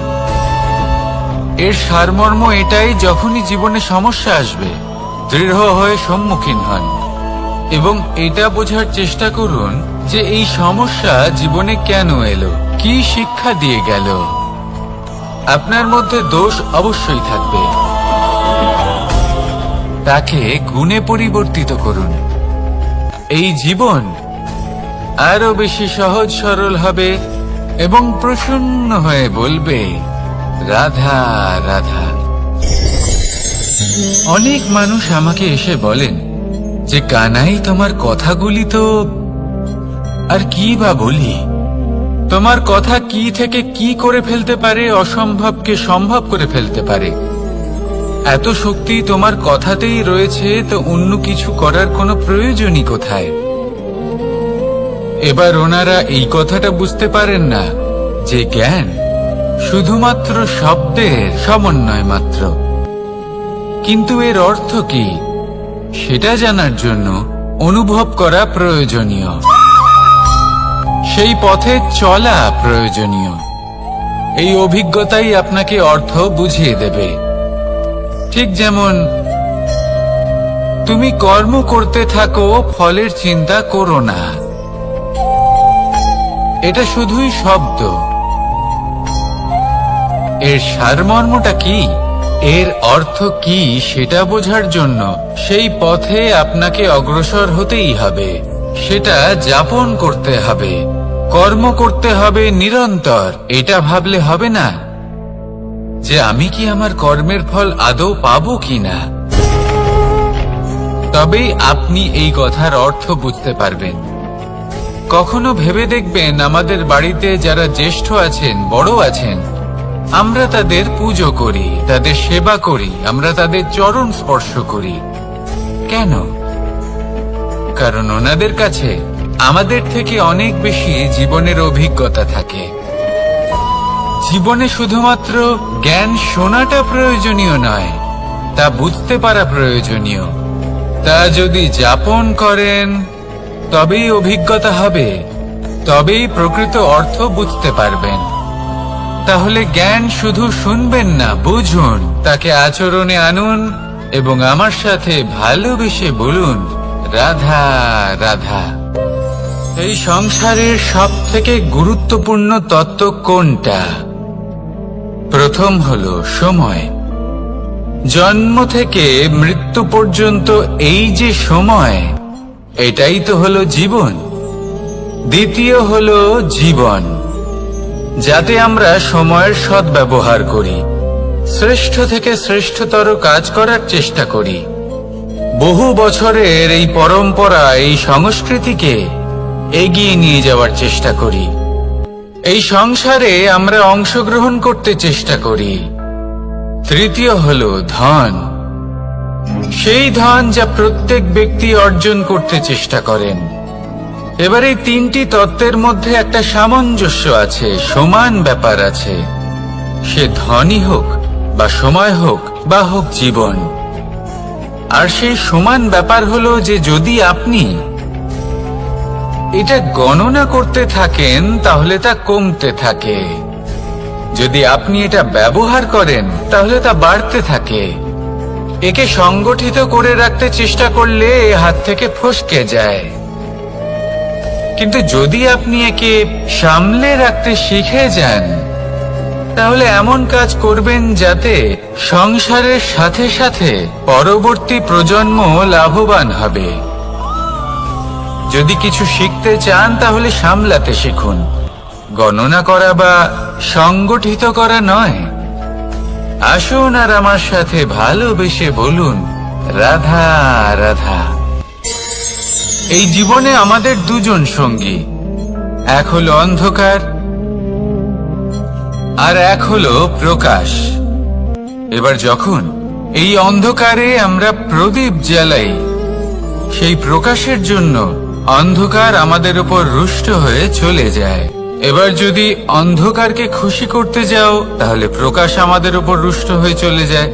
এর সারমর্ম এটাই, যখনই জীবনে সমস্যা আসবে দৃঢ় হয়ে সম্মুখীন হন এবং এটা বোঝার চেষ্টা করুন যে এই সমস্যা জীবনে কেন এলো, কি শিক্ষা দিয়ে গেল। আপনার মধ্যে দোষ অবশ্যই থাকবে, তাকে গুণে পরিবর্তিত করুন। এই জীবন আরো বেশি সহজ সরল হবে এবং প্রসন্ন হয়ে বলবে, রাধা রাধা। অনেক মানুষ আমাকে এসে বলেন যে কানাই, তোমার কথাগুলি তো আর কি বা বলি, তোমার কথা কি থেকে কি করে ফেলতে পারে, অসম্ভবকে সম্ভব করে ফেলতে পারে। এত শক্তি তোমার কথাতেই রয়েছে, তো অন্য কিছু করার কোনো প্রয়োজনই কোথায়? এবার ওনারা এই কথাটা বুঝতে পারেন না যে জ্ঞান শুধুমাত্র শব্দের সমন্বয় মাত্র। কিন্তু এর অর্থ কি সেটা জানার জন্য অনুভব করা প্রয়োজনীয়, সেই পথে চলা প্রয়োজনীয়। এই অভিজ্ঞতাই আপনাকে অর্থ বুঝিয়ে দেবে। ঠিক যেমন তুমি কর্ম করতে থাকো, ফলের চিন্তা করো না, এটা শুধুই শব্দ। এর সারমর্মটা কি, এর অর্থ কি সেটা বোঝার জন্য সেই পথে আপনাকে অগ্রসর হতেই হবে, সেটা যাপন করতে হবে, কর্ম করতে হবে নিরন্তর। এটা ভাবলে হবে না যে আমি কি আমার কর্মের ফল আদৌ পাবো কিনা, তবেই আপনি এই কথার অর্থ বুঝতে পারবেন। কখনো ভেবে দেখবেন, আমাদের বাড়িতে যারা জ্যেষ্ঠ আছেন, বড় আছেন, আমরা তাদের পুজো করি, তাদের সেবা করি, আমরা তাদের চরণ স্পর্শ করি। কেন? কারণ ওনাদের কাছে আমাদের থেকে অনেক বেশি জীবনের অভিজ্ঞতা থাকে। জীবনে শুধুমাত্র জ্ঞান শোনাটা প্রয়োজনীয় নয়, তা বুঝতে পারা প্রয়োজনীয়। তা যদি যাপন করেন তবেই অভিজ্ঞতা হবে, তবেই প্রকৃত অর্থ বুঝতে পারবেন। তাহলে জ্ঞান শুধু শুনবেন না, বুঝুন, তাকে আচরণে আনুন এবং আমার সাথে ভালোবেসে বলুন, রাধা রাধা। এই সংসারের সব থেকে গুরুত্বপূর্ণ তত্ত্ব কোনটা? প্রথম হলো সময়। জন্ম থেকে মৃত্যু পর্যন্ত এই যে সময়, এটাই তো হলো জীবন। দ্বিতীয় হলো জীবন, যাতে আমরা সময়ের সদ্ব্যবহার করি, শ্রেষ্ঠ থেকে শ্রেষ্ঠতর কাজ করার চেষ্টা করি। বহু বছরের এই পরম্পরা, এই সংস্কৃতিকে এগিয়ে নিয়ে যাওয়ার চেষ্টা করি। এই সংসারে আমরা অংশগ্রহণ করতে চেষ্টা করি। তৃতীয় হলো ধন, সেই ধন যা প্রত্যেক ব্যক্তি অর্জন করতে চেষ্টা করেন। এবার এই তিনটি তত্ত্বের মধ্যে একটা সামঞ্জস্য আছে, সমান ব্যাপার আছে। সে ধনই হোক বা সময় হোক বা হোক জীবন। আর সেই সমান ব্যাপার হলো যে যদি আপনি এটা গণনা করতে থাকেন তাহলে তা কমতে থাকে, যদি আপনি এটা ব্যবহার করেন তাহলে তা বাড়তে থাকে। একে সংগঠিত করে রাখতে চেষ্টা করলে এ হাত থেকে ফসকে যায়, কিন্তু যদি আপনি একে সামলে রাখতে শিখে যান তাহলে এমন কাজ করবেন যাতে সংসারের সাথে সাথে পরবর্তী প্রজন্ম লাভবান হবে। যদি কিছু শিখতে চান তাহলে সামলাতে শিখুন, গণনা করা বা সংগঠিত করা নয়। আসুন আর আমার সাথে ভালোবেসে বলুন, রাধা রাধা। এই জীবনে আমাদের দুজন সঙ্গী, এক হলো অন্ধকার আর এক হলো প্রকাশ। এবার যখন এই অন্ধকারে আমরা প্রদীপ জ্বালাই, সেই প্রকাশের জন্য অন্ধকার আমাদের উপর রুষ্ট হয়ে চলে যায়। এবার যদি অন্ধকারকে খুশি করতে যাও তাহলে প্রকাশ আমাদের উপর রুষ্ট হয়ে চলে যায়।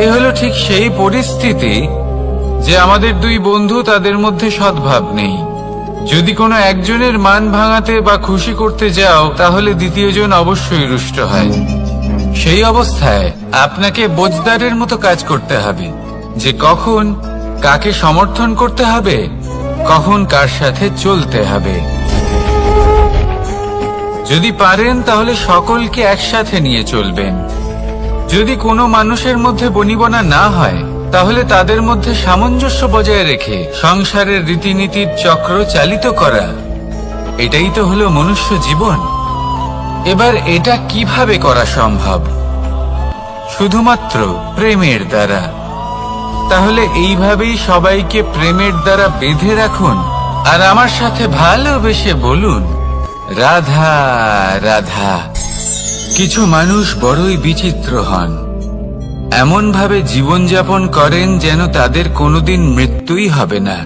এ হলো ঠিক সেই পরিস্থিতি যে আমাদের দুই বন্ধু, তাদের মধ্যে সদ্ভাব নেই। যদি কোনো একজনের মান ভাঙাতে বা খুশি করতে যাও তাহলে দ্বিতীয়জন অবশ্যই রুষ্ট হয়। সেই অবস্থায় আপনাকে বোঝদারের মতো কাজ করতে হবে যে কখন কাকে সমর্থন করতে হবে, কখন কার সাথে চলতে হবে। যদি পারেন তাহলে সকলকে একসাথে নিয়ে চলবেন। যদি কোনো মানুষের মধ্যে বনিবনা না হয় তাহলে তাদের মধ্যে সামঞ্জস্য বজায় রেখে সংসারের রীতিনীতির চক্র চালিত করা, এটাই তো হলো মনুষ্য জীবন। এবার এটা কিভাবে করা সম্ভব? শুধুমাত্র প্রেমের দ্বারা। তাহলে এইভাবেই সবাইকে প্রেমের দ্বারা বেঁধে রাখুন আর আমার সাথে ভালোবেসে বলুন, রাধা রাধা। কিছু মানুষ বড়ই বিচিত্র হন, এমন ভাবে জীবনযাপন করেন যেন তাদের কোনোদিন মৃত্যুই হবে না।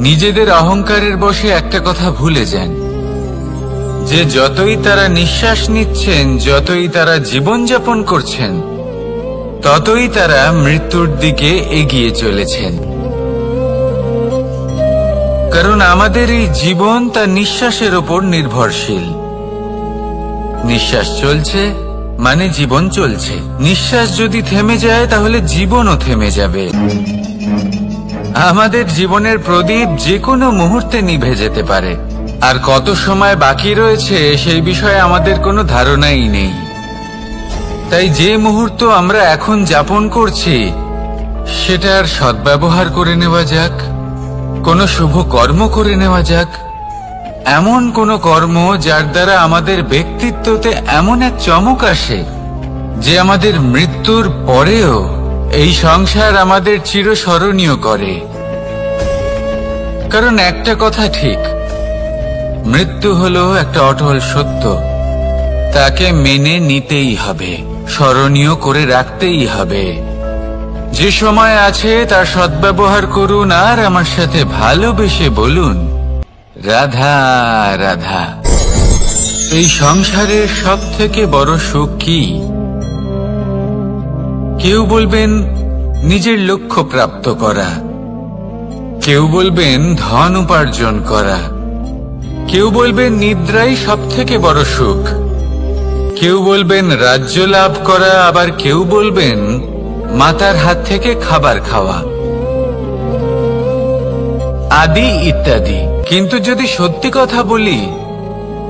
নিজেদের অহংকারের বশে একটা কথা ভুলে যান যে যতই তারা নিঃশ্বাস নিচ্ছেন, যতই তারা জীবনযাপন করছেন, ততই তারা মৃত্যুর দিকে এগিয়ে চলেছেন। কারণ আমাদের এই জীবন তার নিঃশ্বাসের উপর নির্ভরশীল। নিঃশ্বাস চলছে মানে জীবন চলছে। নিঃশ্বাস যদি থেমে যায় তাহলে জীবনও থেমে যাবে। আমাদের জীবনের প্রদীপ যে কোনো মুহূর্তে নিভে যেতে পারে, আর কত সময় বাকি রয়েছে সেই বিষয়ে আমাদের কোনো ধারণাই নেই। তাই যে মুহূর্ত আমরা এখন যাপন করছি সেটার সদ্ব্যবহার করে নেওয়া যাক, কোনো শুভ কর্ম করে নেওয়া যাক, এমন কোনো কর্ম যার দ্বারা আমাদের ব্যক্তিত্বতে এমন এক চমক আসে যে আমাদের মৃত্যুর পরেও এই সংসার আমাদের চিরস্মরণীয় করে। কারণ একটা কথা ঠিক, মৃত্যু হলো একটা অটল সত্য, তাকে মেনে নিতেই হবে, স্মরণীয় করে রাখতেই হবে। যে সময় আছে তার সদ্ব্যবহার করুন আর আমার সাথে ভালোবেসে বলুন, রাধা রাধা। এই সংসারের সব থেকে বড় সুখ কি? কেউ বলবেন নিজের লক্ষ্য প্রাপ্ত করা, কেউ বলবেন ধন উপার্জন করা, কেউ বলবেন নিদ্রাই সব থেকে বড় সুখ, কেউ বলবেন রাজ্য লাভ করা, আবার কেউ বলবেন মাতার হাত থেকে খাবার খাওয়া, আদি ইত্যাদি। কিন্তু যদি সত্যি কথা বলি,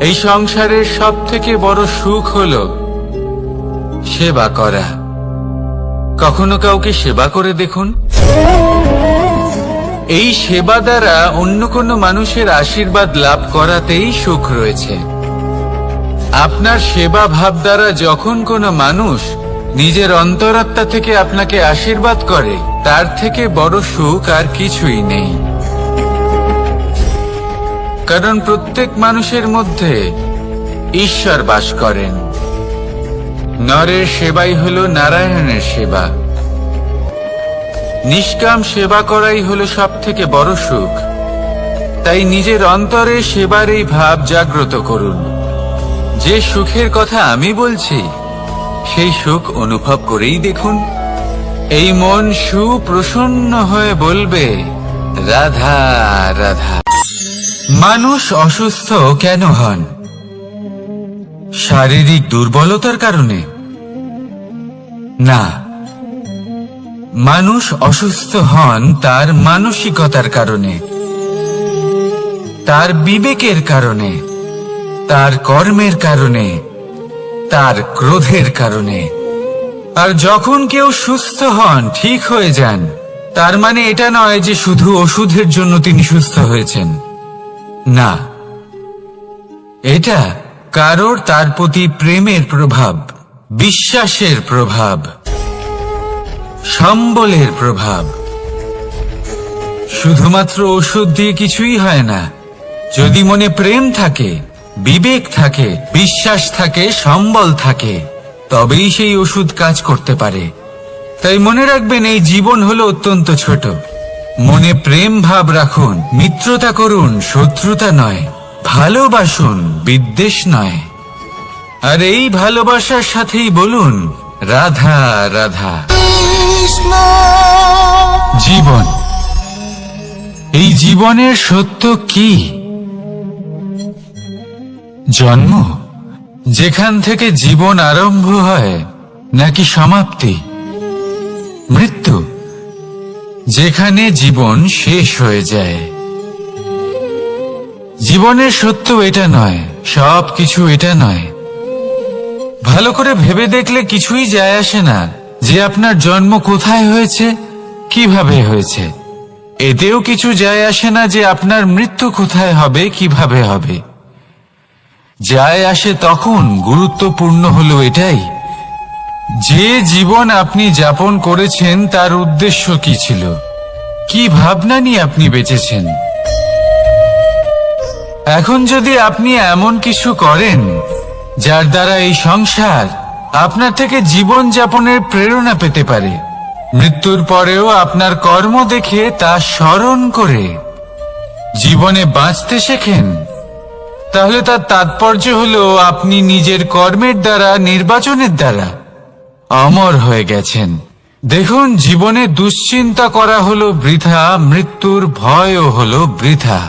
এই সংসারের সব থেকে বড় সুখ হলো সেবা করা। কখনো কাউকে সেবা করে দেখুন, এই সেবা দ্বারা অন্য কোনো মানুষের আশীর্বাদ লাভ করাতেই সুখ রয়েছে। আপনার সেবা ভাব দ্বারা যখন কোনো মানুষ নিজের অন্তরাত্মা থেকে আপনাকে আশীর্বাদ করে, তার থেকে বড় সুখ আর কিছুই নেই। কারণ প্রত্যেক মানুষের মধ্যে ঈশ্বর বাস করেন। নরের সেবাই হলো নারায়ণের সেবা। নিষ্কাম সেবা করাই হলো সব থেকে বড় সুখ। তাই নিজের অন্তরে সেবার এই ভাব জাগ্রত করুন। যে সুখের কথা আমি বলছি, সেই সুখ অনুভব করেই দেখুন। এই মন সুপ্রসন্ন হয়ে বলবে, রাধা রাধা। মানুষ অসুস্থ কেন হন? শারীরিক দুর্বলতার কারণে? না, মানুষ অসুস্থ হন তার মানসিকতার কারণে, তার বিবেকের কারণে, তার কর্মের কারণে, তার ক্রোধের কারণে। আর যখন কেউ সুস্থ হন, ঠিক হয়ে যান, তার মানে এটা নয় যে শুধু ওষুধের জন্য তিনি সুস্থ হয়েছেন। না, এটা কারোর তার প্রতি প্রেমের প্রভাব, বিশ্বাসের প্রভাব, সম্বলের প্রভাব। শুধুমাত্র ওষুধ দিয়ে কিছুই হয় না। যদি মনে প্রেম থাকে, বিবেক থাকে, বিশ্বাস থাকে, সম্বল থাকে, তবেই সেই ওষুধ কাজ করতে পারে। তাই মনে রাখবেন, এই জীবন হলো অত্যন্ত ছোট। মনে প্রেম ভাব রাখুন, মিত্রতা করুন, শত্রুতা নয়। ভালোবাসুন, বিদ্বেষ নয়। আর এই ভালোবাসার সাথেই বলুন, রাধা রাধা। জীবন, এই জীবনের সত্য কি? জন্ম, যেখান থেকে জীবন আরম্ভ হয়, নাকি সমাপ্তি? মৃত্যু, যেখানে জীবন শেষ হয়ে যায়। জীবনের সত্য এটা নয়, সবকিছু এটা নয়। ভালো করে ভেবে দেখলে কিছুই যায় আসে না যে আপনার জন্ম কোথায় হয়েছে, কিভাবে হয়েছে। এতেও কিছু যায় আসে না যে আপনার মৃত্যু কোথায় হবে, কিভাবে হবে। যায় আসে তখন, গুরুত্বপূর্ণ হলো এটাই যে জীবন আপনি যাপন করেছেন তার উদ্দেশ্য কি ছিল, কি ভাবনা নিয়ে আপনি বেঁচেছেন। এখন যদি আপনি এমন কিছু করেন যার দ্বারা এই সংসার আপনার থেকে জীবন যাপনের প্রেরণা পেতে পারে, মৃত্যুর পরেও আপনার কর্ম দেখে তা স্মরণ করে জীবনে বাঁচতে শেখেন, তাহলে তার তাৎপর্য হলো আপনি নিজের কর্মের দ্বারা, নির্বাচনের দ্বারা অমর হয়ে গেছেন। দেখুন, জীবনে দুশ্চিন্তা করা হলো বৃথা, মৃত্যুর ভয়ও হলো বৃথা।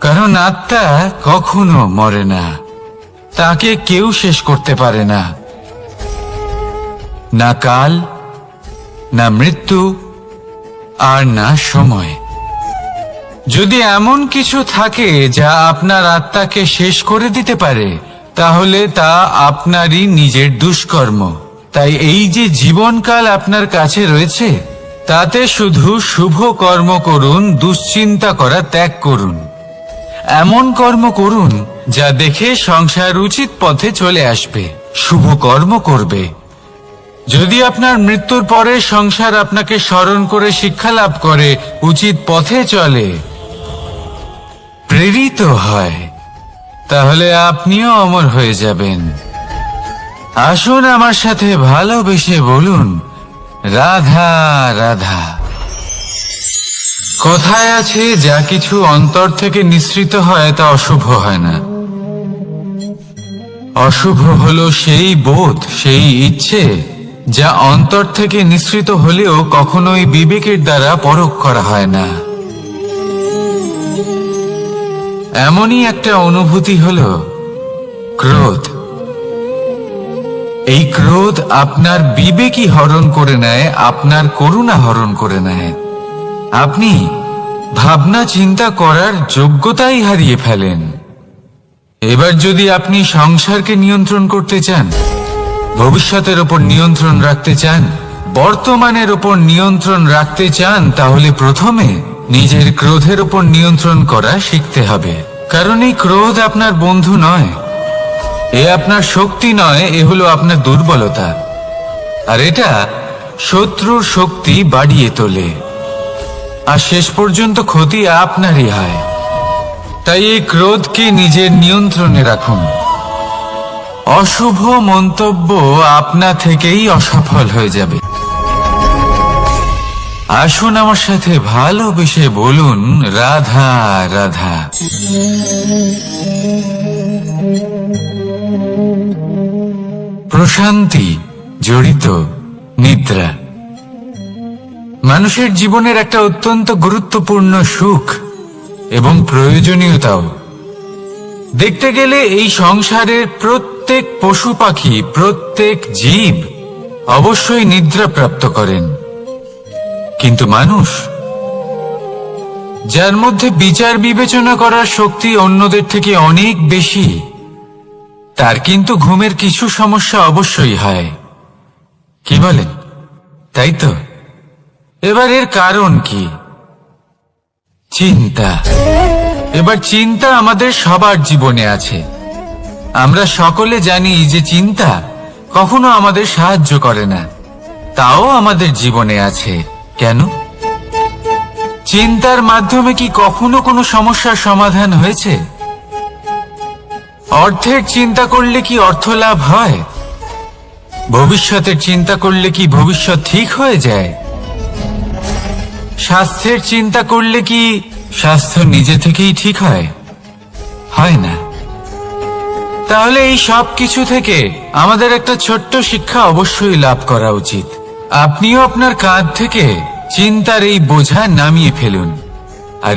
কারণ আত্মা কখনো মরে না, তাকে কেউ শেষ করতে পারে না। না কাল, না মৃত্যু, আর না সময়। যদি এমন কিছু থাকে যা আপনার আত্মাকে শেষ করে দিতে পারে, তাহলে তা আপনারই নিজের দুষ্কর্ম। তাই এই যে জীবনকাল আপনার কাছে রয়েছে, তাতে শুধু শুভ কর্ম করুন, দুশ্চিন্তা করা ত্যাগ করুন। এমন কর্ম করুন যা দেখে সংসার উচিত পথে চলে আসবে, শুভ কর্ম করবে। যদি আপনার মৃত্যুর পরে সংসার আপনাকে স্মরণ করে শিক্ষা লাভ করে, উচিত পথে চলে, প্রেরিত হয়, তাহলে আপনিও অমর হয়ে যাবেন। আসুন আমার সাথে ভালোবেসে বলুন, রাধা রাধা। কথায় আছে, যা কিছু অন্তর থেকে নিঃসৃত হয় তা অশুভ হয় না। অশুভ হলো সেই বোধ, সেই ইচ্ছে যা অন্তর থেকে নিঃসৃত হলেও কখনোই বিবেকের দ্বারা পরখ করা হয় না। এমনই একটা অনুভূতি হলো ক্রোধ। এই ক্রোধ আপনার বিবেকই হরণ করে নেয়, আপনার করুণা হরণ করে নেয়। আপনি ভাবনা চিন্তা করার যোগ্যতাই হারিয়ে ফেলেন। এবার যদি আপনি সংসারকে নিয়ন্ত্রণ করতে চান, ভবিষ্যতের ওপর নিয়ন্ত্রণ রাখতে চান, বর্তমানের ওপর নিয়ন্ত্রণ রাখতে চান, তাহলে প্রথমে নিজের ক্রোধের উপর নিয়ন্ত্রণ করা শিখতে হবে, কারণ এই ক্রোধ আপনার বন্ধু নয়, এ আপনার শক্তি নয়, এ হলো আপনার দুর্বলতা, আর এটা শত্রুর শক্তি বাড়িয়ে তোলে, আর শেষ পর্যন্ত ক্ষতি আপনারই হয়। তাই এই ক্রোধকে নিজের নিয়ন্ত্রণে রাখুন। অশুভ মন্তব্য আপনা থেকেই অসফল হয়ে যাবে। আসুন আমার সাথে ভালোবেসে বলুন, রাধা রাধা। প্রশান্তি জড়িত নিদ্রা মানুষের জীবনের একটা অত্যন্ত গুরুত্বপূর্ণ সুখ এবং প্রয়োজনীয়তাও। দেখতে গেলে এই সংসারের প্রত্যেক পশু পাখি, প্রত্যেক জীব অবশ্যই নিদ্রা প্রাপ্ত করেন, কিন্তু মানুষ, যার মধ্যে বিচার বিবেচনা করার শক্তি অন্যদের থেকে অনেক বেশি, তার কিন্তু ঘুমের কিছু সমস্যা অবশ্যই হয়। কি বলেন? তাই তো। এবার এর কারণ কি? চিন্তা। এবার চিন্তা আমাদের সবার জীবনে আছে। আমরা সকলে জানি যে চিন্তা কখনো আমাদের সাহায্য করে না, তাও আমাদের জীবনে আছে। কেন? চিন্তার মাধ্যমে কি কখনো কোনো সমস্যার সমাধান হয়েছে? অর্থের চিন্তা করলে কি অর্থ লাভ হয়? ভবিষ্যতের চিন্তা করলে কি ভবিষ্যৎ ঠিক হয়ে যায়? স্বাস্থ্যের চিন্তা করলে কি স্বাস্থ্য নিজে থেকেই ঠিক হয়? হয় না। তাহলে এই সব কিছু থেকে আমাদের একটা ছোট্ট শিক্ষা অবশ্যই লাভ করা উচিত। আপনিও আপনার কাঁধ থেকে চিন্তার এই বোঝা নামিয়ে ফেলুন, আর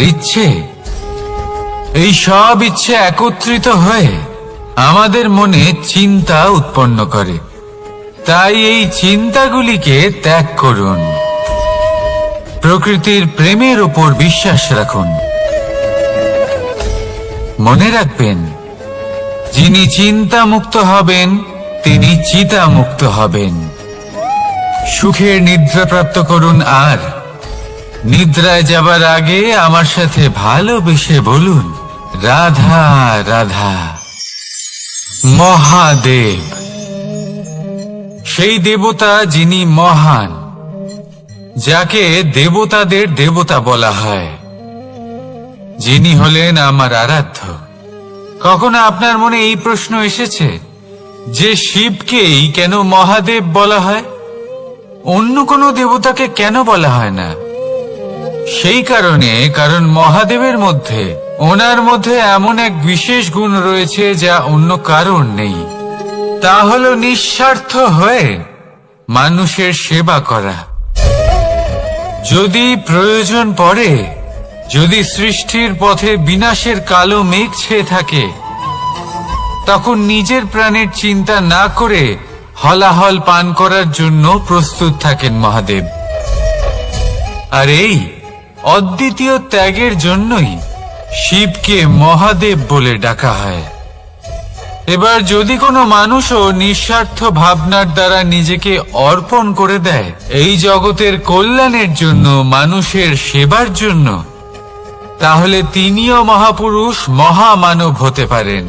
এই সব ইচ্ছে একত্রিত হয়ে আমাদের মনে চিন্তা উৎপন্ন করে। তাই এই চিন্তাগুলিকে ত্যাগ করুন। প্রকৃতির প্রেমের উপর বিশ্বাস রাখুন। মনে রাখবেন, যিনি চিন্তা মুক্ত হবেন তিনি চিতা মুক্ত হবেন। সুখের নিদ্রা প্রাপ্ত করুন, আর নিদ্রায় যাবার আগে আমার সাথে ভালোবেসে বলুন, রাধা রাধা। মহাদেব, সেই দেবতা যিনি মহান, যাকে দেবতাদের দেবতা বলা হয়, যিনি হলেন আমার আরাধ্য। কখনো আপনার মনে এই প্রশ্ন এসেছে যে শিবকেই কেন মহাদেব বলা হয়, অন্য কোনো দেবতাকে কেন বলা হয় না? সেই কারণ মহাদেবের মধ্যে, ওনার মধ্যে এমন এক বিশেষ গুণ রয়েছে যা অন্য কারণ নেই। তা হলো নিঃস্বার্থ হয়ে মানুষের সেবা করা। যদি প্রয়োজন পড়ে, যদি সৃষ্টির পথে বিনাশের কালো মেঘ ছেয়ে থাকে, তখন নিজের প্রাণের চিন্তা না করে হলাহল পান করার জন্য প্রস্তুত থাকেন মহাদেব। আর এই অদ্বিতীয় ত্যাগের জন্যই শিবকে মহাদেব বলে ডাকা হয়। এবার যদি কোনো মানুষও নিঃস্বার্থ ভাবনার দ্বারা নিজেকে অর্পণ করে দেয় এই জগতের কল্যাণের জন্য, মানুষের সেবার জন্য, তাহলে তিনিও মহাপুরুষ, মহামানব হতে পারেন।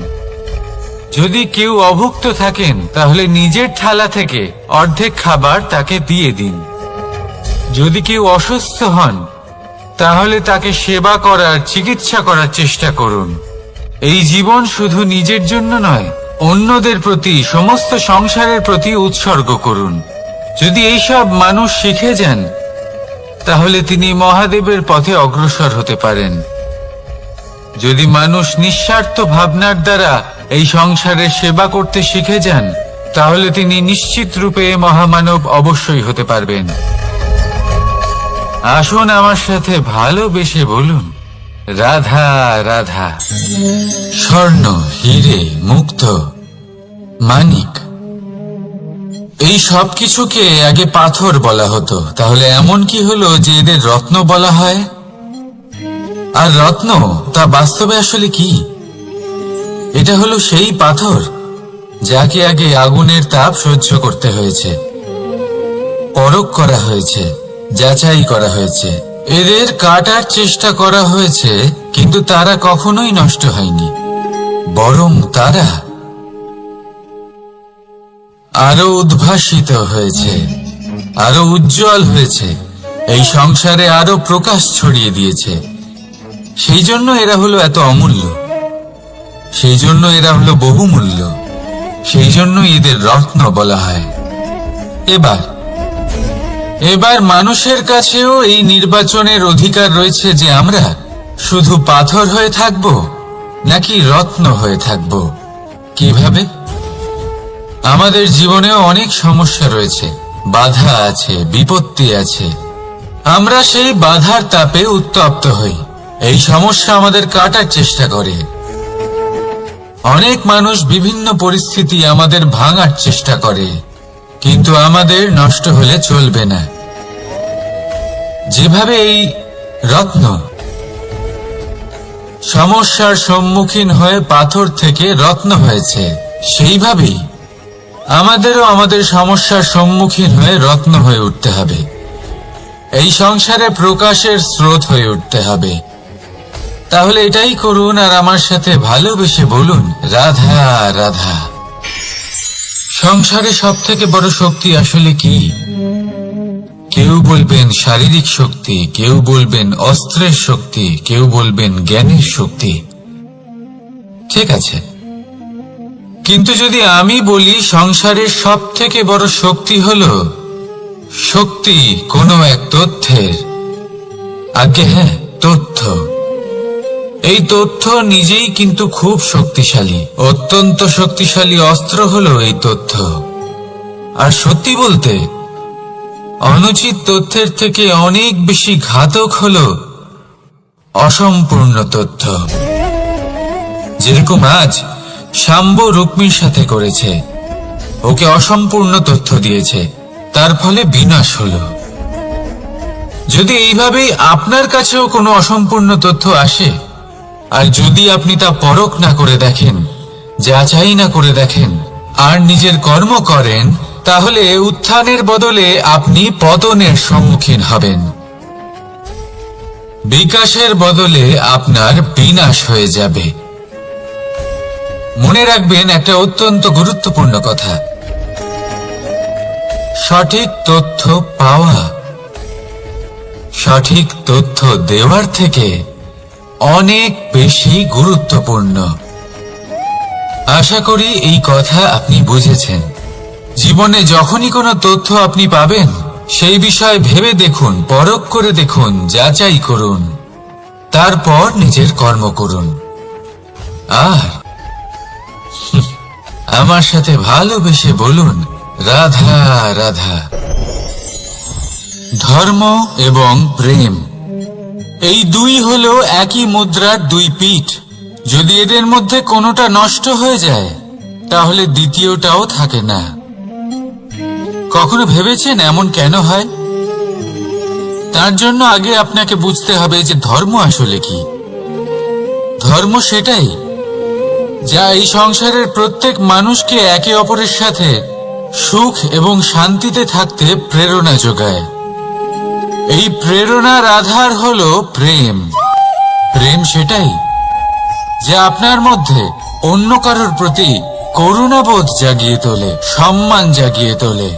যদি কেউ অভুক্ত থাকেন, তাহলে নিজের থালা থেকে অর্ধেক খাবার তাকে দিয়ে দিন। যদি কেউ অসুস্থ হন, তাহলে তাকে সেবা করার, চিকিৎসা করার চেষ্টা করুন। এই জীবন শুধু নিজের জন্য নয়, অন্যদের প্রতি, সমস্ত সংসারের প্রতি উৎসর্গ করুন। যদি এইসব মানুষ শিখে যান, তাহলে তিনি মহাদেবের পথে অগ্রসর হতে পারেন। যদি মানুষ নিঃস্বার্থ ভাবনার দ্বারা এই সংসারের সেবা করতে শিখে যান, তাহলে তিনি নিশ্চিত রূপে মহামানব অবশ্যই হতে পারবেন। আসুন আমার সাথে ভালোবেসে বলুন, রাধা রাধা। স্বর্ণ, হীরে, মুক্ত, মানিক, এই সব কিছুকে আগে পাথর বলা হতো। তাহলে এমন কি হলো যে এদের রত্ন বলা হয়? আর রত্ন তা বাস্তবে আসলে কি? এটা হলো সেই পাথর যাকে আগে আগুনের তাপ সহ্য করতে হয়েছে, পরখ করা হয়েছে, যাচাই করা হয়েছে, এদের কাটার চেষ্টা করা হয়েছে, কিন্তু তারা কখনোই নষ্ট হয়নি, বরং তারা আরো উদ্ভাসিত হয়েছে, আরো উজ্জ্বল হয়েছে, এই সংসারে আরো প্রকাশ ছড়িয়ে দিয়েছে। সেই জন্য এরা হলো এত অমূল্য, সেই জন্য এরা হলো বহুমূল্য, সেই জন্য এদের রত্ন বলা হয়। এবার মানুষের কাছেও এই নির্বাচনের অধিকার রয়েছে যে আমরা শুধু পাথর হয়ে থাকব নাকি রত্ন হয়ে থাকব। কিভাবে? আমাদের জীবনেও অনেক সমস্যা রয়েছে, বাধা আছে, বিপত্তি আছে। আমরা সেই বাধার তাপে উত্তপ্ত হই, এই সমস্যা আমাদের কাটার চেষ্টা করে। অনেক মানুষ বিভিন্ন পরিস্থিতি আমাদের ভাঙার চেষ্টা করে, কিন্তু আমাদের নষ্ট হলে চলবে না। যেভাবে এই রত্ন সমস্যার সম্মুখীন হয়ে পাথর থেকে রত্ন হয়েছে, সেইভাবেই আমাদেরও আমাদের সমস্যার সম্মুখীন হয়ে রত্ন হয়ে উঠতে হবে, এই সংসারে প্রকাশের স্রোত হয়ে উঠতে হবে। তাহলে এটাই করুন আর আমার সাথে ভালোবেসে বলুন, রাধা রাধা। সংসারে সব থেকে বড় শক্তি আসলে কি? কেউ বলবেন শারীরিক শক্তি, কেউ বলবেন অস্ত্রের শক্তি, কেউ বলবেন জ্ঞানের শক্তি। ঠিক আছে, কিন্তু যদি আমি বলি সংসারের সব থেকে বড় শক্তি হলো শক্তি কোনো এক তথ্যের, আগে হ্যাঁ, তথ্য। এই তথ্য নিজেই কিন্তু খুব শক্তিশালী, অত্যন্ত শক্তিশালী অস্ত্র হলো এই তথ্য। আর সত্যি বলতে অনুচিত তথ্যের থেকে অনেক বেশি ঘাতক হলো অসম্পূর্ণ তথ্য। যেরকম আজ শাম্ব রুক্মির সাথে করেছে, ওকে অসম্পূর্ণ তথ্য দিয়েছে, তার ফলে বিনাশ হলো। যদি এইভাবেই আপনার কাছেও কোনো অসম্পূর্ণ তথ্য আসে, আর যদি আপনি তা পরখ না করে দেখেন, যাচাই না করে দেখেন, আর নিজের কর্ম করেন, তাহলে উত্থানের বদলে আপনি পতনের সম্মুখীন হবেন। বিকাশের বদলে আপনার বিনাশ হয়ে যাবে। মনে রাখবেন একটা অত্যন্ত গুরুত্বপূর্ণ কথা, সঠিক তথ্য পাওয়া সঠিক তথ্য দেওয়ার থেকে অনেক বেশি গুরুত্বপূর্ণ। আশা করি এই কথা আপনি বুঝেছেন। জীবনে যখনই কোনো তথ্য আপনি পাবেন, সেই বিষয়ে ভেবে দেখুন, পরখ করে দেখুন, যাচাই করুন, তারপর নিজের কর্ম করুন। আর আমার সাথে ভালোবেসে বলুন, রাধা রাধা। ধর্ম এবং প্রেম, এই দুই হলো একই মুদ্রার দুই পিঠ। যদি এদের মধ্যে কোনোটা নষ্ট হয়ে যায়, তাহলে দ্বিতীয়টাও থাকে না। কখনো ভেবেছেন এমন কেন হয়? তার জন্য আগে আপনাকে বুঝতে হবে যে ধর্ম আসলে কি। ধর্ম সেটাই যা এই সংসারের প্রত্যেক মানুষকে একে অপরের সাথে সুখ এবং শান্তিতে থাকতে প্রেরণা যোগায়। এই প্রেরণার আধার হলো প্রেম। প্রেম সেটাই যা আপনার মধ্যে অন্য কারোর প্রতি করুণাবোধ জাগিয়ে তোলে, সম্মান জাগিয়ে তোলে।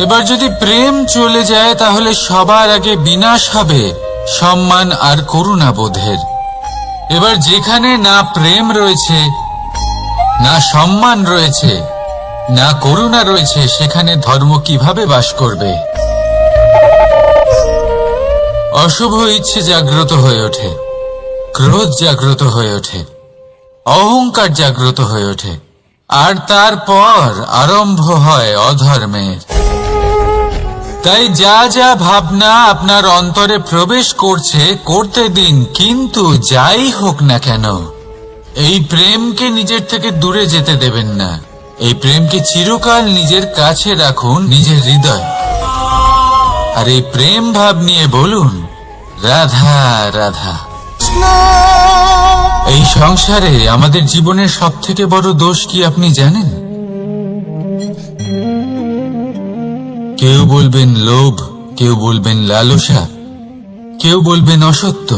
এবার যদি প্রেম চলে যায়, তাহলে সবার আগে বিনাশ হবে সম্মান আর করুণাবোধের। এবার যেখানে না প্রেম রয়েছে, না সম্মান রয়েছে, না করুণা রয়েছে, সেখানে ধর্ম কিভাবে বাস করবে? অশুভ ইচ্ছে জাগ্রত হয়ে ওঠে, ক্রোধ জাগ্রত হয়ে ওঠে, অহংকার জাগ্রত হয়ে ওঠে, আর তারপর আরম্ভ হয় অধর্মের। তাই যা যা ভাবনা আপনার অন্তরে প্রবেশ করছে, করতে দিন, কিন্তু যাই হোক না কেন, এই প্রেমকে নিজের থেকে দূরে যেতে দেবেন না। এই প্রেমকে চিরকাল নিজের কাছে রাখুন, নিজের হৃদয়। আর এই প্রেম ভাব নিয়ে বলুন, রাধা রাধা। এই সংসারে আমাদের জীবনের সব থেকে বড় দোষ কি আপনি জানেন? কেউ বলবেন লোভ, কেউ বলবেন লালসা, কেউ বলবেন অসত্য।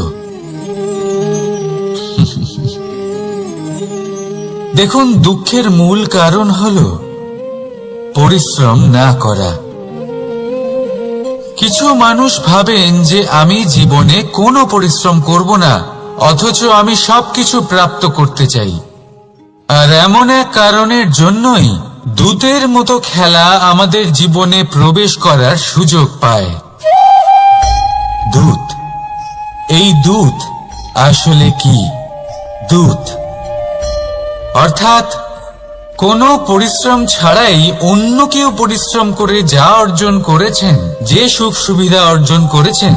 দেখুন, দুঃখের মূল কারণ হল পরিশ্রম না করা। কিছু মানুষ ভাবেন যে আমি জীবনে কোনো পরিশ্রম করব না, অথচ আমি সবকিছু প্রাপ্ত করতে চাই। আর এমন এক কারণের জন্যই দূতের মতো খেলা আমাদের জীবনে প্রবেশ করার সুযোগ পায়। দূত, এই দূত আসলে কি? দূত অর্থাৎ কোনো পরিশ্রম ছাড়াই অন্য কেউ পরিশ্রম করে যা অর্জন করেছেন, যে সুখ সুবিধা অর্জন করেছেন,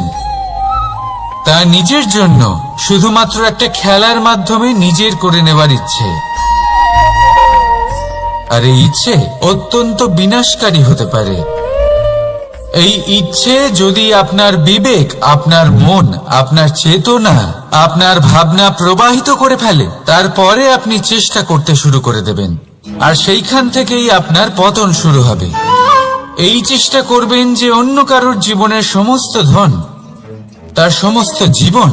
তা নিজের জন্য শুধুমাত্র একটা খেলার মাধ্যমে নিজের করে নেবার ইচ্ছে। আর এই ইচ্ছে অত্যন্ত বিনাশকারী হতে পারে। এই ইচ্ছে যদি আপনার বিবেক, আপনার মন, আপনার চেতনা, আপনার ভাবনা প্রবাহিত করে ফেলে, তারপরে আপনি চেষ্টা করতে শুরু করে দেবেন, আর সেইখান থেকেই আপনার পতন শুরু হবে। এই চেষ্টা করবেন যে অন্য কারোর জীবনের সমস্ত ধন, তার সমস্ত জীবন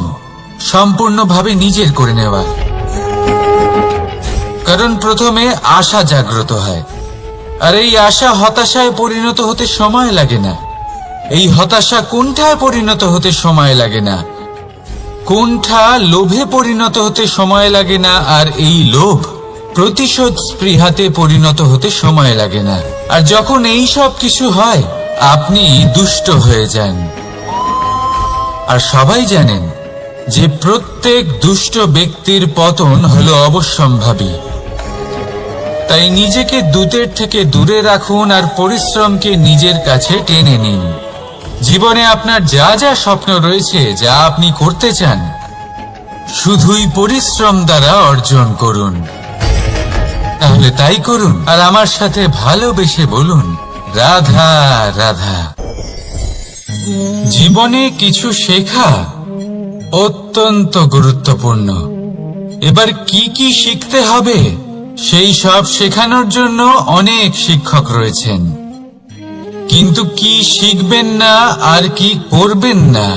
সম্পূর্ণভাবে নিজের করে নেওয়া। কারণ প্রথমে আশা জাগ্রত হয়, আর এই আশা হতাশায় পরিণত হতে সময় লাগে না। এই হতাশা কুণ্ঠায় পরিণত হতে সময় লাগে না, কুণ্ঠা লোভে পরিণত হতে সময় লাগে না, আর এই লোভ প্রতিশোধ স্পৃহাতে পরিণত হতে সময় লাগে না। আর যখন এই সব কিছু হয়, আপনি দুষ্ট হয়ে যান। আর সবাই জানেন যে প্রত্যেক দুষ্ট ব্যক্তির পতন হলো অবশ্যম্ভাবী। তাই নিজেকে দূতের থেকে দূরে রাখুন আর পরিশ্রমকে নিজের কাছে টেনে নিন। জীবনে আপনার যা যা স্বপ্ন রয়েছে, যা আপনি করতে চান, শুধুই পরিশ্রম দ্বারা অর্জন করুন। তাহলে তাই করুন, আর আমার সাথে ভালোবেসে বলুন, রাধা রাধা। জীবনে কিছু শেখা অত্যন্ত গুরুত্বপূর্ণ। এবার কি কি শিখতে হবে, সেই সব শেখানোর জন্য অনেক শিক্ষক রয়েছেন। কিন্তু কি শিখবেন না আর কি করবেন না,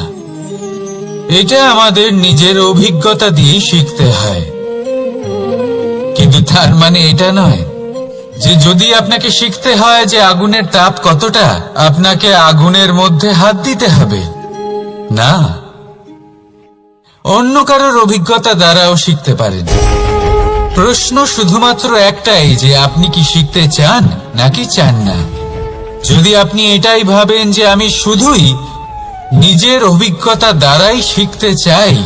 এটা আমাদের নিজের অভিজ্ঞতা দিয়ে শিখতে হয়। কিন্তু তার মানে এটা নয় যে যদি আপনাকে শিখতে হয় যে আগুনের তাপ কতটা, আপনাকে আগুনের মধ্যে হাত দিতে হবে না। অন্য কারোর অভিজ্ঞতা দ্বারাও শিখতে পারেন। প্রশ্ন শুধুমাত্র একটাই যে আপনি কি শিখতে চান নাকি চান না। যদি আপনি এটাই ভাবেন যে আমি শুধুই নিজের অভিজ্ঞতা দ্বারাই শিখতে চাই,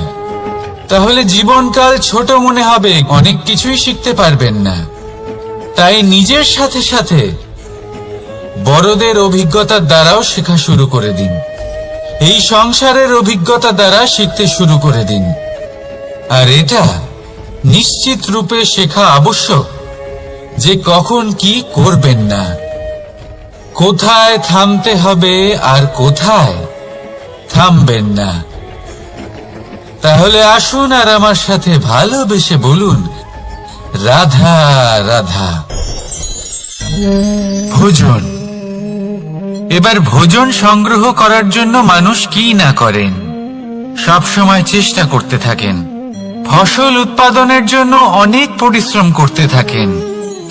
তাহলে জীবনকাল ছোট মনে হবে, অনেক কিছুই শিখতে পারবেন না। তাই নিজের সাথে সাথে বড়দের অভিজ্ঞতার দ্বারাও শেখা শুরু করে দিন। এই সংসারের অভিজ্ঞতা দ্বারা শিখতে শুরু করে দিন। আর এটা নিশ্চিত রূপে শেখা আবশ্যক যে কখন কি করবেন না, কোথায় থামতে হবে আর কোথায় থামবেন না। তাহলে আসুন আর আমার সাথে ভালোবেসে বলুন, রাধা রাধা। ভোজন। এবার ভোজন সংগ্রহ করার জন্য মানুষ কি না করেন, সব সময় চেষ্টা করতে থাকেন। ফসল উৎপাদনের জন্য অনেক পরিশ্রম করতে থাকেন,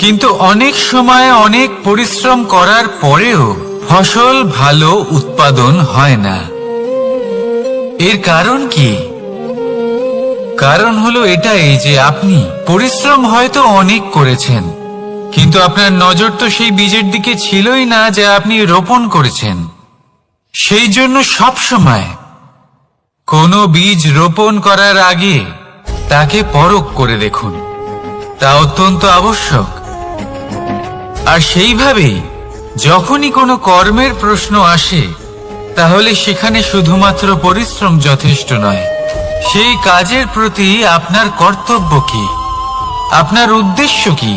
কিন্তু অনেক সময় অনেক পরিশ্রম করার পরেও ফসল ভালো উৎপাদন হয় না। এর কারণ কি? কারণ হলো এটাই যে আপনি পরিশ্রম হয়তো অনেক করেছেন, কিন্তু আপনার নজর তো সেই বীজের দিকে ছিলই না যা আপনি রোপণ করেছেন। সেই জন্য সব সময় কোনো বীজ রোপণ করার আগে তাকে পরখ করে দেখুন, তা অত্যন্ত আবশ্যক। আর সেইভাবেই যখনই কোনো কর্মের প্রশ্ন আসে, তাহলে সেখানে শুধুমাত্র পরিশ্রম যথেষ্ট নয়। সেই কাজের প্রতি আপনার কর্তব্য কি, আপনার উদ্দেশ্য কি,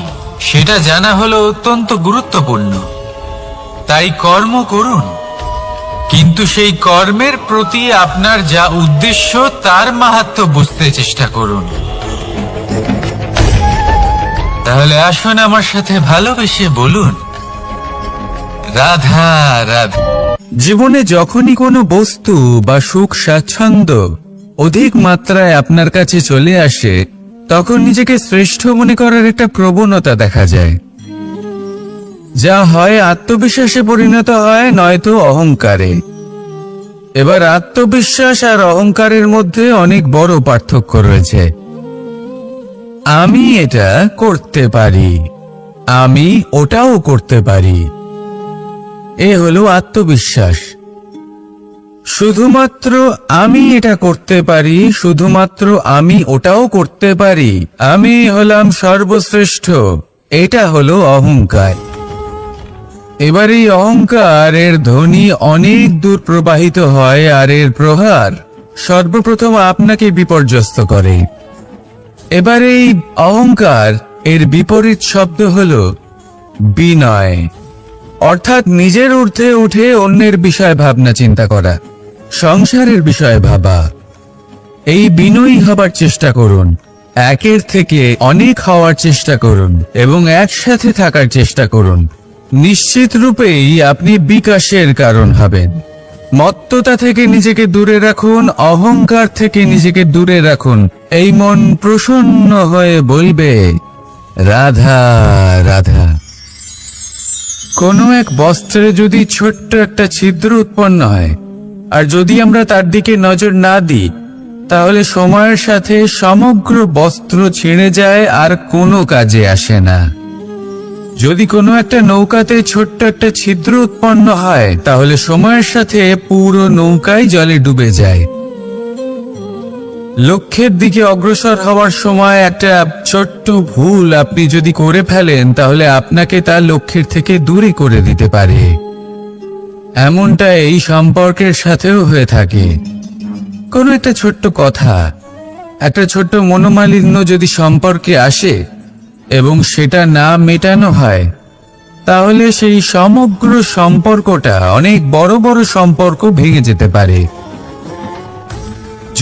সেটা জানা হলো অত্যন্ত গুরুত্বপূর্ণ। তাই কর্ম করুন, কিন্তু সেই কর্মের প্রতি আপনার যা উদ্দেশ্য তার মাহাত্ম্য বুঝতে চেষ্টা করুন। তাহলে আসুন আমার সাথে ভালোবেসে বলুন, রাধা রাধা। জীবনে যখনই কোনো বস্তু বা সুখ স্বাচ্ছন্দ্য অধিক মাত্রায় আপনার কাছে চলে আসে, তখন নিজেকে শ্রেষ্ঠ মনে করার একটা প্রবণতা দেখা যায়, যা হয় আত্মবিশ্বাসে পরিণত হয়, নয়তো অহংকারে। এবার আত্মবিশ্বাস আর অহংকারের মধ্যে অনেক বড় পার্থক্য রয়েছে। আমি এটা করতে পারি, আমি ওটাও করতে পারি, এ হলো আত্মবিশ্বাস। শুধুমাত্র আমি এটা করতে পারি, শুধুমাত্র আমি ওটাও করতে পারি, আমি হলাম সর্বশ্রেষ্ঠ, এটা হলো অহংকার। এবার এই অহংকারের ধ্বনি অনেক দূর প্রবাহিত হয়, আর এর প্রহার সর্বপ্রথম আপনাকে বিপর্যস্ত করে। এবার এই অহংকার এর বিপরীত শব্দ হলো বিনয়, অর্থাৎ নিজের ঊর্ধ্বে উঠে অন্যের বিষয় ভাবনা চিন্তা করা, সংসারের বিষয়ে ভাবা। এই বিনয়ী হবার চেষ্টা করুন, একের থেকে অনেক হওয়ার চেষ্টা করুন এবং একসাথে থাকার চেষ্টা করুন। নিশ্চিত রূপেই আপনি বিকাশের কারণ হবেন। মত্ততা থেকে নিজেকে দূরে রাখুন, অহংকার থেকে নিজেকে দূরে রাখুন। এই মন প্রসন্ন হয়ে বলবে, রাধা রাধা। কোনো এক বস্ত্রে যদি ছোট্ট একটা ছিদ্র উৎপন্ন হয়, আর যদি আমরা তার দিকে নজর না দিই, তাহলে সময়ের সাথে সমগ্র বস্ত্র ছিঁড়ে যায় আর কোনো কাজে আসে না। যদি কোনো একটা নৌকাতে ছোট্ট একটা ছিদ্র উৎপন্ন হয়, তাহলে সময়ের সাথে পুরো নৌকাই জলে ডুবে যায়। লক্ষ্যের দিকে অগ্রসর হওয়ার সময় একটা ছোট্ট ভুল আপনি যদি করে ফেলেন, তাহলে আপনাকে তার লক্ষ্যের থেকে দূরে করে দিতে পারে। এমনটা এই সম্পর্কের সাথেও হয়ে থাকে। কোনো একটা ছোট্ট কথা, একটা ছোট্ট মনোমালিন্য যদি সম্পর্কে আসে এবং সেটা না মেটানো হয়, তাহলে সেই সমগ্র সম্পর্কটা অনেক বড় বড় সম্পর্ক ভেঙে যেতে পারে।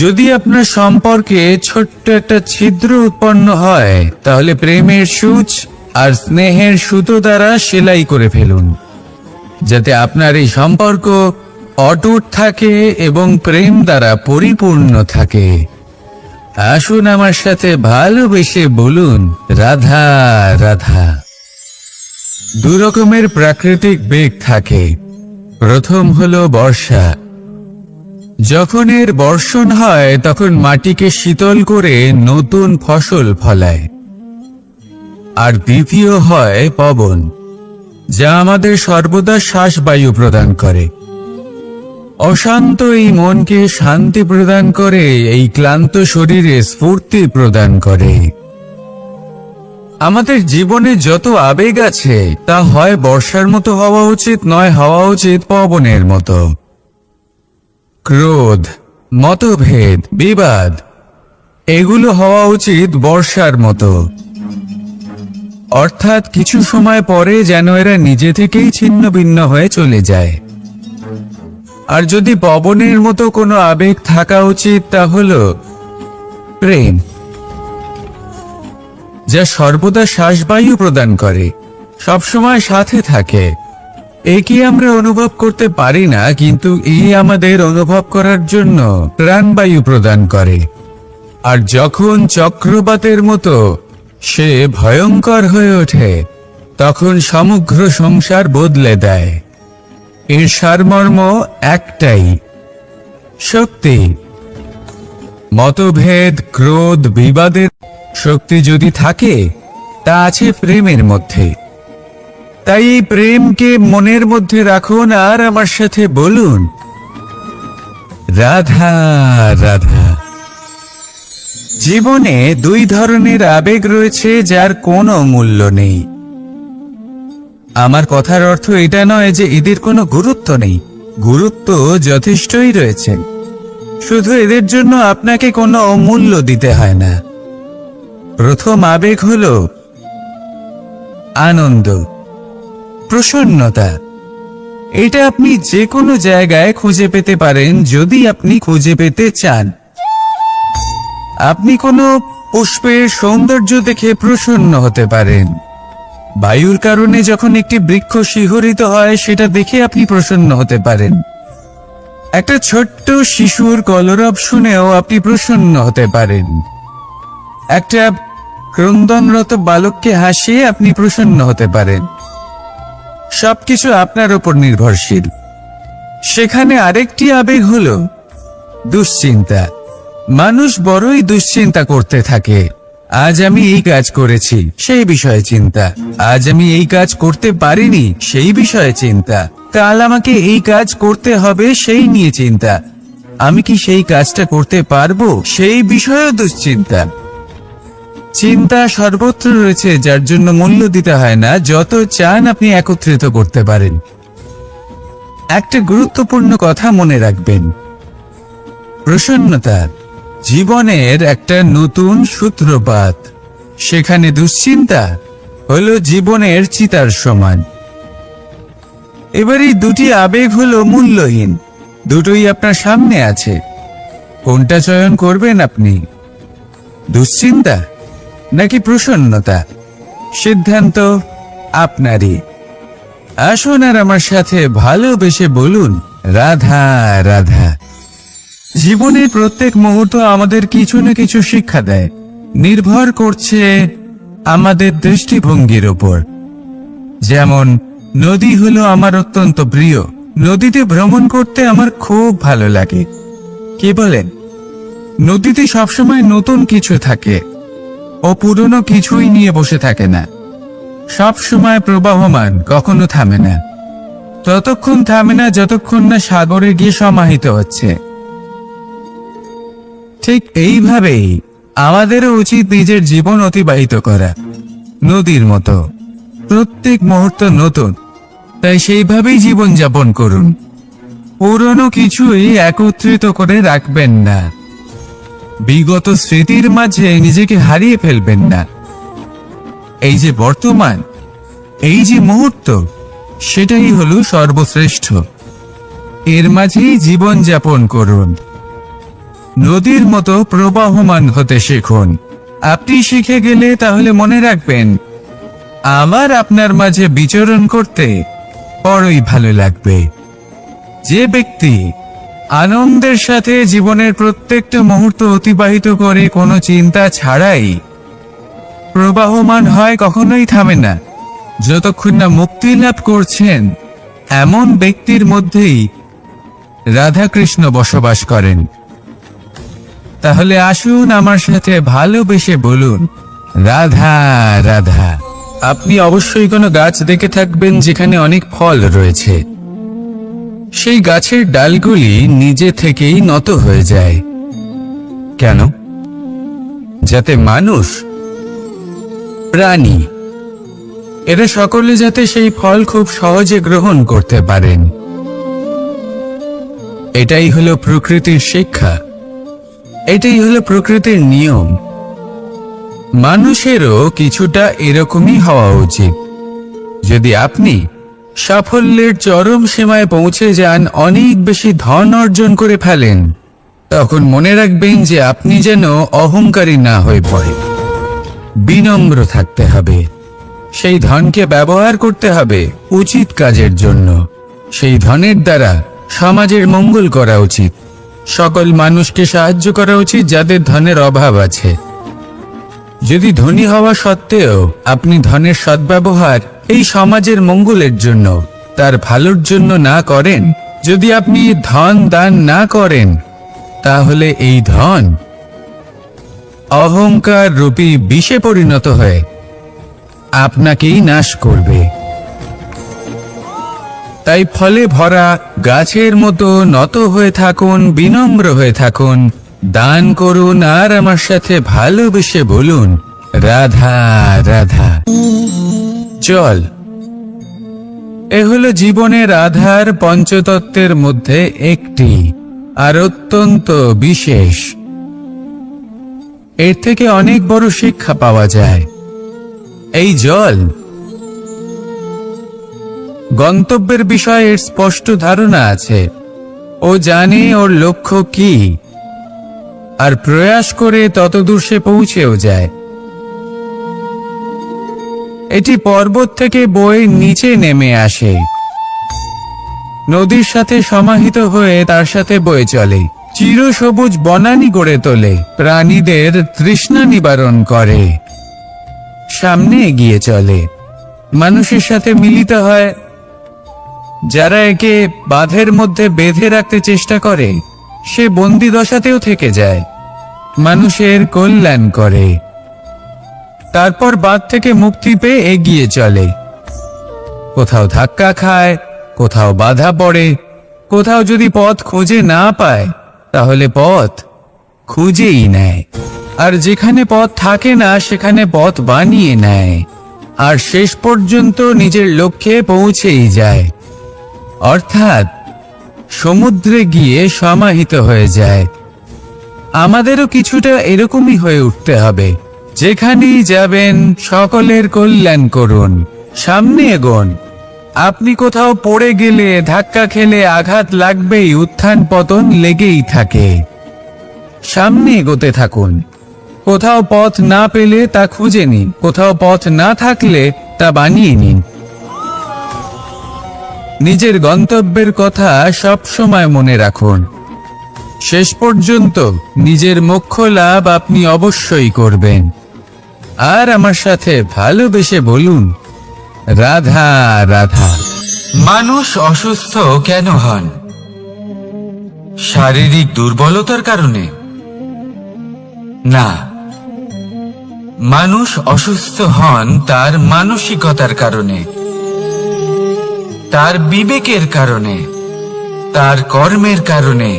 যদি আপনার সম্পর্কে ছোট্ট একটা ছিদ্র উৎপন্ন হয়, তাহলে প্রেমের সূচ আর স্নেহের সুতো দ্বারা সেলাই করে ফেলুন, যাতে আপনার এই সম্পর্ক অটুট থাকে এবং প্রেম দ্বারা পরিপূর্ণ থাকে। আসুন আমার সাথে ভালোবেসে বলুন, রাধা রাধা। দু রকমের প্রাকৃতিক বেগ থাকে। প্রথম হলো বর্ষা। যখন এর বর্ষণ হয়, তখন মাটিকে শীতল করে নতুন ফসল ফলায়। আর দ্বিতীয় হয় পবন, যা আমাদের সর্বদা শ্বাসবায়ু প্রদান করে। অশান্ত এই মনকে শান্তি প্রদান করে, এই ক্লান্ত শরীরে স্ফূর্তি প্রদান করে। আমাদের জীবনে যত আবেগ আছে, তা হয় বর্ষার মতো হওয়া উচিত, নয় হওয়া উচিত পবনের মতো। ক্রোধ, মতভেদ, বিবাদ, এগুলো হওয়া উচিত বর্ষার মতো। অর্থাৎ কিছু সময় পরে যেন এরা নিজে থেকেই ছিন্ন ভিন্ন হয়ে চলে যায়। আর যদি পবনের মতো কোনো আবেগ থাকা উচিত, তা হলো প্রেম, যা সর্বদা শ্বাসবায়ু প্রদান করে, সবসময় সাথে থাকে। একে আমরা অনুভব করতে পারি না, কিন্তু এই আমাদের অনুভব করার জন্য প্রাণবায়ু প্রদান করে। আর যখন চক্রবাতের মতো সে ভয়ঙ্কর হয়ে ওঠে, তখন সমগ্র সংসার বদলে দেয়। এর সারমর্ম একটাই, শক্তি। মতভেদ, ক্রোধ, বিবাদের শক্তি যদি থাকে, তা আছে প্রেমের মধ্যে। তাই এই প্রেমকে মনের মধ্যে রাখুন আর আমার সাথে বলুন, রাধা রাধা। জীবনে দুই ধরনের আবেগ রয়েছে, যার কোনো মূল্য নেই। আমার কথার অর্থ এটা নয় যে এদের কোনো গুরুত্ব নেই। গুরুত্ব যথেষ্টই রয়েছে, শুধু এদের জন্য আপনাকে কোনো মূল্য দিতে হয় না। প্রথম আবেগ হলো আনন্দ, প্রসন্নতা। এটা আপনি যে কোনো জায়গায় খুঁজে পেতে পারেন, যদি আপনি খুঁজে পেতে চান। আপনি কোনো পুষ্পের সৌন্দর্য দেখে প্রসন্ন হতে পারেন, বায়ুর কারণে যখন একটি বৃক্ষ শিহরিত হয় সেটা দেখে আপনি প্রসন্ন হতে পারেন। একটা ছোট্ট শিশুর কলরব শুনেও আপনি প্রসন্ন হতে পারেন। একটা ক্রন্দনরত বালককে হাসিয়ে আপনি প্রসন্ন হতে পারেন। সবকিছু আপনার উপর নির্ভরশীল। সেখানে আরেকটি আবেগ হলো দুশ্চিন্তা। মানুষ বড়ই দুশ্চিন্তা করতে থাকে। আজ আমি এই কাজ করেছি, সেই বিষয়ে চিন্তা। আজ আমি এই কাজ করতে পারিনি, সেই বিষয়ে চিন্তা। কাল আমাকে এই কাজ করতে হবে, সেই নিয়ে চিন্তা। আমি কি সেই কাজটা করতে পারবো, সেই বিষয়েও দুশ্চিন্তা। চিন্তা সর্বত্র রয়েছে, যার জন্য মূল্য দিতে হয় না। যত চান আপনি একত্রিত করতে পারেন। একটা গুরুত্বপূর্ণ কথা মনে রাখবেন, প্রসন্নতা জীবনের একটা নতুন সূত্রপাত। সেখানে দুশ্চিন্তা হলো জীবনের চিতার সমান। এবার এই দুটি আবেগ হলো মূল্যহীন, দুটোই আপনার সামনে আছে। কোনটা চয়ন করবেন আপনি, দুশ্চিন্তা নাকি প্রসন্নতা? সিদ্ধান্ত আপনারই। আসুন আর আমার সাথে ভালোবেসে বলুন, রাধা রাধা। জীবনের প্রত্যেক মুহূর্ত আমাদের কিছু না কিছু শিক্ষা দেয়, নির্ভর করছে আমাদের দৃষ্টিভঙ্গির উপর। যেমন নদী হলো আমার অত্যন্ত প্রিয়। নদীতে ভ্রমণ করতে আমার খুব ভালো লাগে। কি বলেন? নদীতে সবসময় নতুন কিছু থাকে, ও পুরনো কিছুই নিয়ে বসে থাকে না। সব সময় প্রবাহমান, কখনো থামে না। ততক্ষণ থামে না যতক্ষণ না সাগরে গিয়ে সমাহিত হচ্ছে। ঠিক এইভাবেই আমাদেরও উচিত নিজের জীবন অতিবাহিত করা, নদীর মতো। প্রত্যেক মুহূর্ত নতুন, তাই সেইভাবেই জীবন যাপন করুন। পুরনো কিছুই একত্রিত করে রাখবেন না। বিগত স্মৃতির মাঝে নিজেকে হারিয়ে ফেলবেন না। এই যে বর্তমান, এই যে মুহূর্ত, সেটাই হলো সর্বশ্রেষ্ঠ। এর মাঝেই জীবন যাপন করুন। নদীর মতো প্রবাহমান হতে শিখুন। আপনি শিখে গেলে তাহলে মনে রাখবেন, আমার আপনার মাঝে বিচরণ করতে বড়ই ভালো লাগবে। যে ব্যক্তি আনন্দের সাথে জীবনের প্রত্যেকটা মুহূর্ত অতিবাহিত করে কোনো চিন্তা ছাড়াই প্রবাহমান হয়, কখনোই থামে না যতক্ষণ না মুক্তি লাভ করছেন, এমন ব্যক্তির মধ্যেই রাধাকৃষ্ণ বসবাস করেন। তাহলে আসুন আমার সাথে ভালোবেসে বলুন, রাধা রাধা। আপনি অবশ্যই কোনো গাছ দেখে থাকবেন যেখানে অনেক ফল রয়েছে। সেই গাছের ডালগুলি নিজে থেকেই নত হয়ে যায়। কেন? যাতে মানুষ, প্রাণী, এরা সকলে যাতে সেই ফল খুব সহজে গ্রহণ করতে পারেন। এটাই হলো প্রকৃতির শিক্ষা, এটাই হলো প্রকৃতির নিয়ম। মানুষেরও কিছুটা এরকমই হওয়া উচিত। যদি আপনি সাফল্যের চরম সীমায় পৌঁছে যান, অনেক বেশি ধন অর্জন করে ফেলেন, তখন মনে রাখবেন যে আপনি যেন অহংকারী না হয়ে পড়ে। বিনম্র থাকতে হবে। সেই ধনকে ব্যবহার করতে হবে উচিত কাজের জন্য। সেই ধনের দ্বারা সমাজের মঙ্গল করা উচিত। সকল মানুষকে সাহায্য করা উচিত যাদের ধনের অভাব আছে। যদি ধনী হওয়া সত্ত্বেও আপনি ধনের সদ্ব্যবহার এই সমাজের মঙ্গলের জন্য, তার ভালোর জন্য না করেন, যদি আপনি ধন দান না করেন, তাহলে এই ধন অহংকার রূপী বিষে পরিণত হয়ে আপনাকেই নাশ করবে। তাই ফলে ভরা গাছের মতো নত হয়ে থাকুন, বিনম্র হয়ে থাকুন, দান করুন, আর আমার সাথে ভালোবেসে বলুন, রাধা রাধা। জল, এ হলো জীবনের আধার, পঞ্চতত্ত্বের মধ্যে একটি, আর অত্যন্ত বিশেষ। এর থেকে অনেক বড় শিক্ষা পাওয়া যায়। এই জল গন্তব্যের বিষয়ে এর স্পষ্ট ধারণা আছে। ও জানে ওর লক্ষ্য কি, আর প্রয়াস করে ততদূর সে পৌঁছেও যায়। এটি পর্বত থেকে বয়ে নিচে নেমে আসে, নদীর সাথে সমাহিত হয়ে তার সাথে বয়ে চলে, চিরসবুজ বনানী গড়ে তোলে, প্রাণীদের তৃষ্ণা নিবারণ করে, সামনে এগিয়ে চলে, মানুষের সাথে মিলিত হয়। যারা একে বাঁধের মধ্যে বেঁধে রাখতে চেষ্টা করে সে বন্দি দশাতেও থেকে যায়, মানুষের কল্যাণ করে। তারপর বাঁধ থেকে মুক্তি পেয়ে এগিয়ে চলে, কোথাও ধাক্কা খায়, কোথাও বাধা পড়ে, কোথাও যদি পথ খুঁজে না পায় তাহলে পথ খুঁজেই নেয়, আর যেখানে পথ থাকে না সেখানে পথ বানিয়ে নেয়, আর শেষ পর্যন্ত নিজের লক্ষ্যে পৌঁছেই যায়, অর্থাৎ সমুদ্রে গিয়ে সমাহিত হয়ে যায়। আমাদেরও কিছুটা এরকমই হয়ে উঠতে হবে। যেখানেই যাবেন সকলের কল্যাণ করুন, সামনে এগোন। আপনি কোথাও পড়ে গেলে, ধাক্কা খেলে আঘাত লাগবেই, উত্থান পতন লেগেই থাকে। সামনে এগোতে থাকুন। কোথাও পথ না পেলে তা খুঁজে নিন, কোথাও পথ না থাকলে তা বানিয়ে নিন। নিজের গন্তব্যের কথা সব সময় মনে রাখুন। শেষ পর্যন্ত নিজের মোক্ষ লাভ আপনি অবশ্যই করবেন। আর আমার সাথে ভালোবেসে বলুন, রাধা রাধা। মানুষ অসুস্থ কেন হন? শারীরিক দুর্বলতার কারণে? না, মানুষ অসুস্থ হন তার মানসিকতার কারণে, তার বিবেকের কারণে, তার কর্মের কারণে,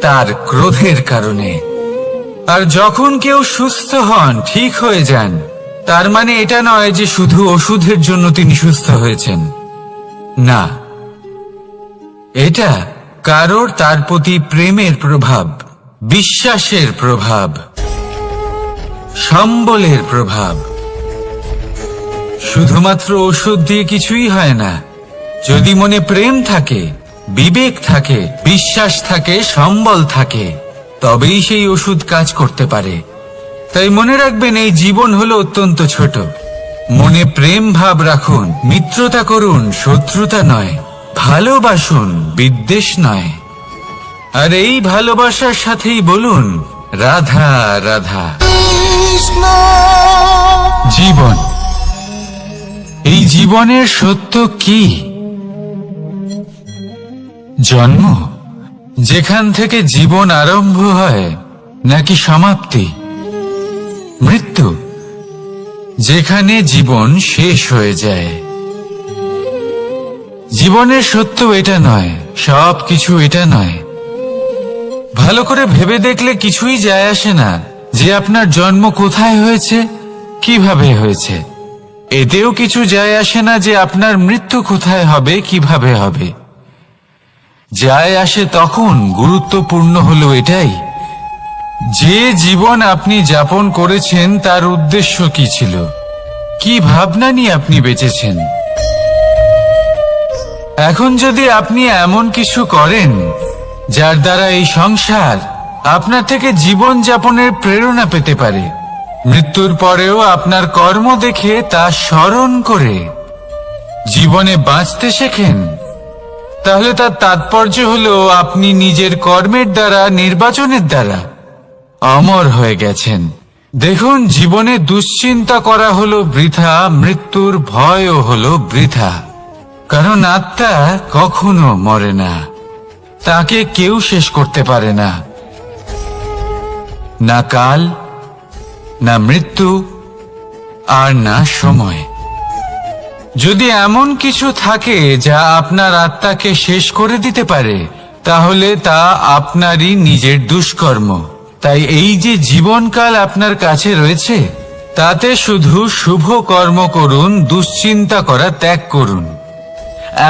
তার ক্রোধের কারণে। আর যখন কেউ সুস্থ হন, ঠিক হয়ে যান, তার মানে এটা নয় যে শুধু ওষুধের জন্য তিনি সুস্থ হয়েছেন। না, এটা কারোর তার প্রতি প্রেমের প্রভাব, বিশ্বাসের প্রভাব, সম্বলের প্রভাব। শুধুমাত্র ওষুধ দিয়ে কিছুই হয় না। যদি মনে প্রেম থাকে, বিবেক থাকে, বিশ্বাস থাকে, সম্বল থাকে, তবেই সেই ওষুধ কাজ করতে পারে। তাই মনে রাখবেন, এই জীবন হলো অত্যন্ত ছোট। মনে প্রেম ভাব রাখুন, মিত্রতা করুন, শত্রুতা নয়, ভালোবাসুন, বিদ্বেষ নয়। আর এই ভালোবাসার সাথেই বলুন, রাধা রাধা। জীবন, এই জীবনের সত্য কি? জন্ম, যেখান থেকে জীবন আরম্ভ হয়, নাকি সমাপ্তি? মৃত্যু, যেখানে জীবন শেষ হয়ে যায়। জীবনের সত্য এটা নয়, সব কিছু এটা নয়। ভালো করে ভেবে দেখলে কিছুই যায় আসে না যে আপনার জন্ম কোথায় হয়েছে, কিভাবে হয়েছে। এতেও কিছু যায় আসে না যে আপনার মৃত্যু কোথায় হবে, কিভাবে হবে। যায় আসে তখন, গুরুত্বপূর্ণ হলো এটাই যে জীবন আপনি যাপন করেছেন তার উদ্দেশ্য কি ছিল, কি ভাবনা নিয়ে আপনি বেঁচেছেন। এখন যদি আপনি এমন কিছু করেন যার দ্বারা এই সংসার আপনার থেকে জীবন যাপনের প্রেরণা পেতে পারে, মৃত্যুর পরেও আপনার কর্ম দেখে তা স্মরণ করে জীবনে বাঁচতে শেখেন, তাহলে তার তাৎপর্য হলো আপনি নিজের কর্মের দ্বারা, নির্বাচনের দ্বারা অমর হয়ে গেছেন। দেখুন, জীবনে দুশ্চিন্তা করা হলো বৃথা, মৃত্যুর ভয়ও হলো বৃথা। কারণ আত্মা কখনো মরে না, তাকে কেউ শেষ করতে পারে না। না কাল, না মৃত্যু, আর না সময়। যদি এমন কিছু থাকে যা আপনার আত্মাকে শেষ করে দিতে পারে, তাহলে তা আপনারই নিজের দুষ্কর্ম। তাই এই যে জীবনকাল আপনার কাছে রয়েছে, তাতে শুধু শুভ কর্ম করুন, দুশ্চিন্তা করা ত্যাগ করুন।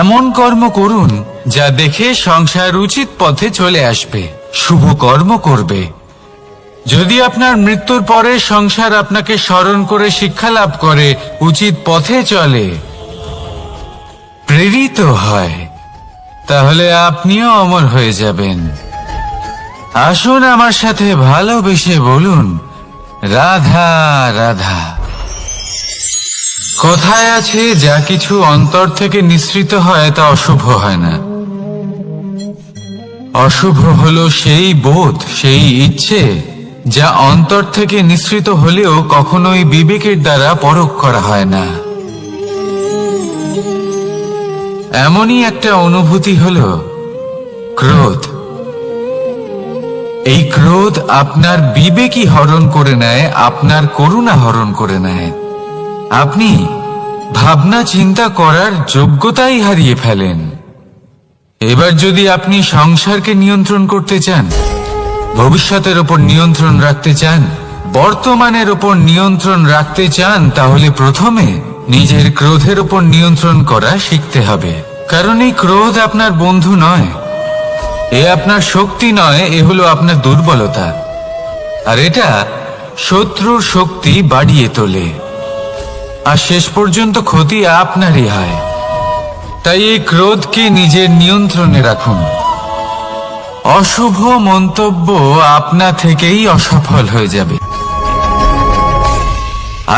এমন কর্ম করুন যা দেখে সংসার উচিত পথে চলে আসবে, শুভ কর্ম করবে। যদি আপনার মৃত্যুর পরে সংসার আপনাকে স্মরণ করে শিক্ষা লাভ করে, উচিত পথে চলে, প্রেরিত হয়, তাহলে আপনিও অমর হয়ে যাবেন। আসুন আমার সাথে ভালোবেসে বলুন, রাধা রাধা। কথায় আছে, যা কিছু অন্তর থেকে নিঃসৃত হয় তা অশুভ হয় না। অশুভ হলো সেই বোধ, সেই ইচ্ছে যা অন্তর থেকে নিঃসৃত হলেও কখনোই বিবেকের দ্বারা পরখ করা হয় না। এমনই একটা অনুভূতি হলো ক্রোধ। এই ক্রোধ আপনার বিবেকই হরণ করে নেয়, আপনার করুণা হরণ করে নেয়। আপনি ভাবনা চিন্তা করার যোগ্যতাই হারিয়ে ফেলেন। এবার যদি আপনি সংসারকে নিয়ন্ত্রণ করতে চান, ভবিষ্যতের উপর নিয়ন্ত্রণ রাখতে চান, বর্তমানের উপর নিয়ন্ত্রণ রাখতে চান, তাহলে প্রথমে নিজের ক্রোধের উপর নিয়ন্ত্রণ করা শিখতে হবে। কারণ এই ক্রোধ আপনার বন্ধু নয়, এ আপনার শক্তি নয়, এ হলো আপনার দুর্বলতা। আর এটা শত্রুর শক্তি বাড়িয়ে তোলে, আর শেষ পর্যন্ত ক্ষতি আপনারই হয়। তাই এই ক্রোধকে নিজের নিয়ন্ত্রণে রাখুন। অশুভ মন্তব্য আপনা থেকেই অসফল হয়ে যাবে।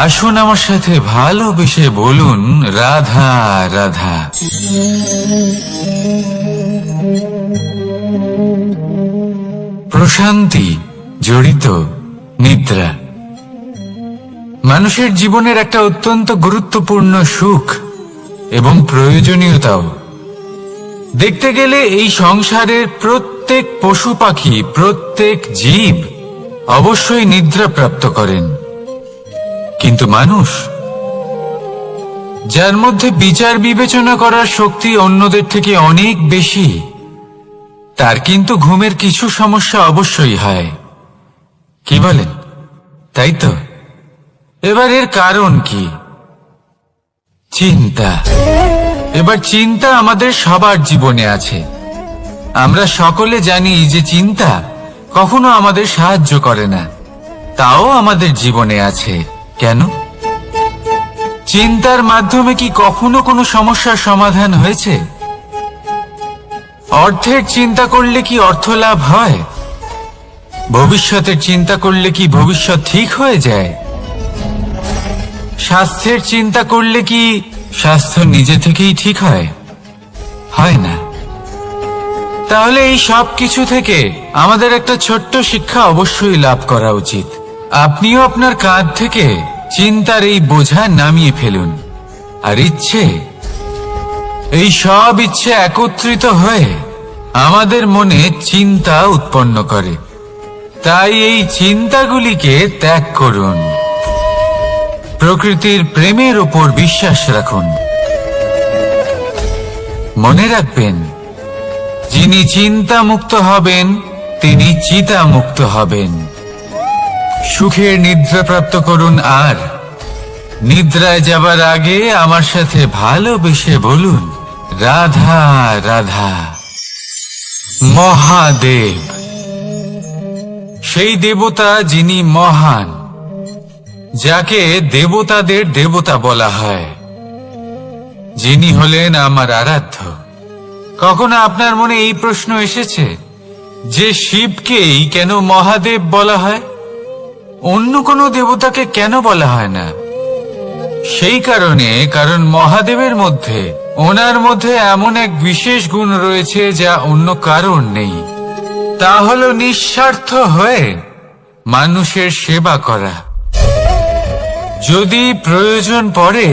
আসুন আমার সাথে ভালোবেসে বলুন, রাধা রাধা। প্রশান্তি জড়িত নিদ্রা মানুষের জীবনের একটা অত্যন্ত গুরুত্বপূর্ণ সুখ এবং প্রয়োজনীয়তাও। দেখতে গেলে এই সংসারের প্রত্যেক পশু পাখি, প্রত্যেক জীব অবশ্যই নিদ্রা প্রাপ্ত করেন, কিন্তু মানুষ, যার মধ্যে বিচার বিবেচনা করার শক্তি অন্যদের থেকে অনেক বেশি, তার কিন্তু ঘুমের কিছু সমস্যা অবশ্যই হয়। কি বলেন? তাই তো। এবার এর কারণ কি? চিন্তা। এবার চিন্তা আমাদের সবার জীবনে আছে। আমরা সকলে জানি যে চিন্তা কখনো আমাদের সাহায্য করে না, তাও আমাদের জীবনে আছে। কেন? চিন্তার মাধ্যমে কি কখনো কোনো সমস্যার সমাধান হয়েছে? অর্থের চিন্তা করলে কি অর্থ লাভ হয়? ভবিষ্যতের চিন্তা করলে কি ভবিষ্যৎ ঠিক হয়ে যায়? স্বাস্থ্যের চিন্তা করলে কি স্বাস্থ্য নিজে থেকেই ঠিক হয়? হয় না। তাহলে এই সব কিছু থেকে আমাদের একটা ছোট্ট শিক্ষা অবশ্যই লাভ করা উচিত। আপনিও আপনার কাঁধ থেকে চিন্তার এই বোঝা নামিয়ে ফেলুন। আর ইচ্ছে, এই সব ইচ্ছে একত্রিত হয়ে আমাদের মনে চিন্তা উৎপন্ন করে। তাই এই চিন্তাগুলিকে ত্যাগ করুন। প্রকৃতির প্রেমের উপর বিশ্বাস রাখুন। মনে রাখবেন, যিনি চিন্তা মুক্ত হবেন তিনি চিতা মুক্ত হবেন। সুখের নিদ্রা প্রাপ্ত করুন, আর নিদ্রায় যাবার আগে আমার সাথে ভালোবেসে বলুন, রাধা রাধা। মহাদেব, সেই দেবতা যিনি মহান, যাকে দেবতাদের দেবতা বলা হয়, যিনি হলেন আমার আরাধ্য। কখনো আপনার মনে এই প্রশ্ন এসেছে যে শিবকেই কেন মহাদেব বলা হয়, অন্য কোনো দেবতাকে কেন বলা হয় না? সেই কারণ মহাদেবের মধ্যে, ওনার মধ্যে এমন এক বিশেষ গুণ রয়েছে যা অন্য কারণ নেই। তা হলো নিঃস্বার্থ হয়ে মানুষের সেবা করা। যদি প্রয়োজন পড়ে,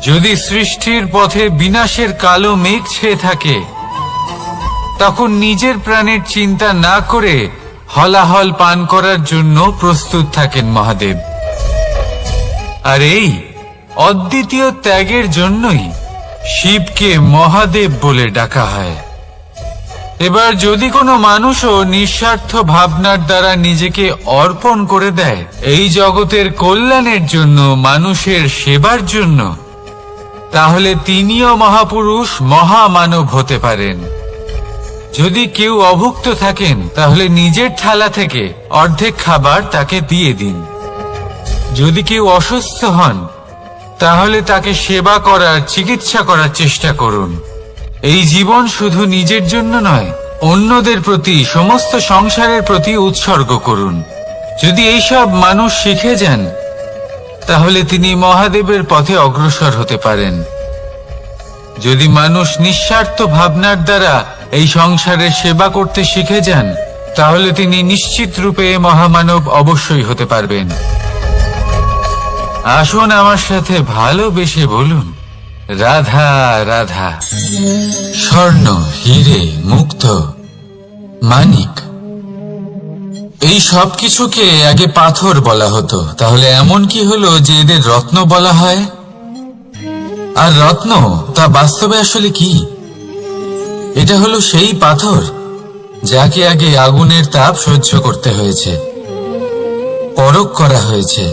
যদি সৃষ্টির পথে বিনাশের কালো মেঘ ছেয়ে থাকে, তখন নিজের প্রাণের চিন্তা না করে হলাহল পান করার জন্য প্রস্তুত থাকেন মহাদেব। আর এই অদ্বিতীয় ত্যাগের জন্যই শিবকে মহাদেব বলে ডাকা হয়। এবার যদি কোনো মানুষও নিঃস্বার্থ ভাবনার দ্বারা নিজেকে অর্পণ করে দেয় এই জগতের কল্যাণের জন্য, মানুষের সেবার জন্য, তাহলে তিনিও মহাপুরুষ, মহামানব হতে পারেন। যদি কেউ অভুক্ত থাকেন, তাহলে নিজের থালা থেকে অর্ধেক খাবার তাকে দিয়ে দিন। যদি কেউ অসুস্থ হন, তাহলে তাকে সেবা করার, চিকিৎসা করার চেষ্টা করুন। এই জীবন শুধু নিজের জন্য নয়, অন্যদের প্রতি, সমস্ত সংসারের প্রতি উৎসর্গ করুন। যদি এইসব মানুষ শিখে যান, তাহলে তিনি মহাদেবের পথে অগ্রসর হতে পারেন। যদি মানুষ নিঃস্বার্থ ভাবনার দ্বারা এই সংসারের সেবা করতে শিখে যান, তাহলে তিনি নিশ্চিত রূপে মহামানব অবশ্যই হতে পারবেন। আসুন আমার সাথে ভালোবেসে বলুন, রাধা রাধা। স্বর্ণ, হীরে, মুক্ত, মানিক, এই সব কিছুকে আগে পাথর বলা হতো। তাহলে এমন কি হলো যে এদের রত্ন বলা হয়? আর রত্ন তা বাস্তবে আসলে কি? এটা হলো সেই পাথর যাকে আগে আগুনের তাপ সহ্য করতে হয়েছে, পরখ করা হয়েছে,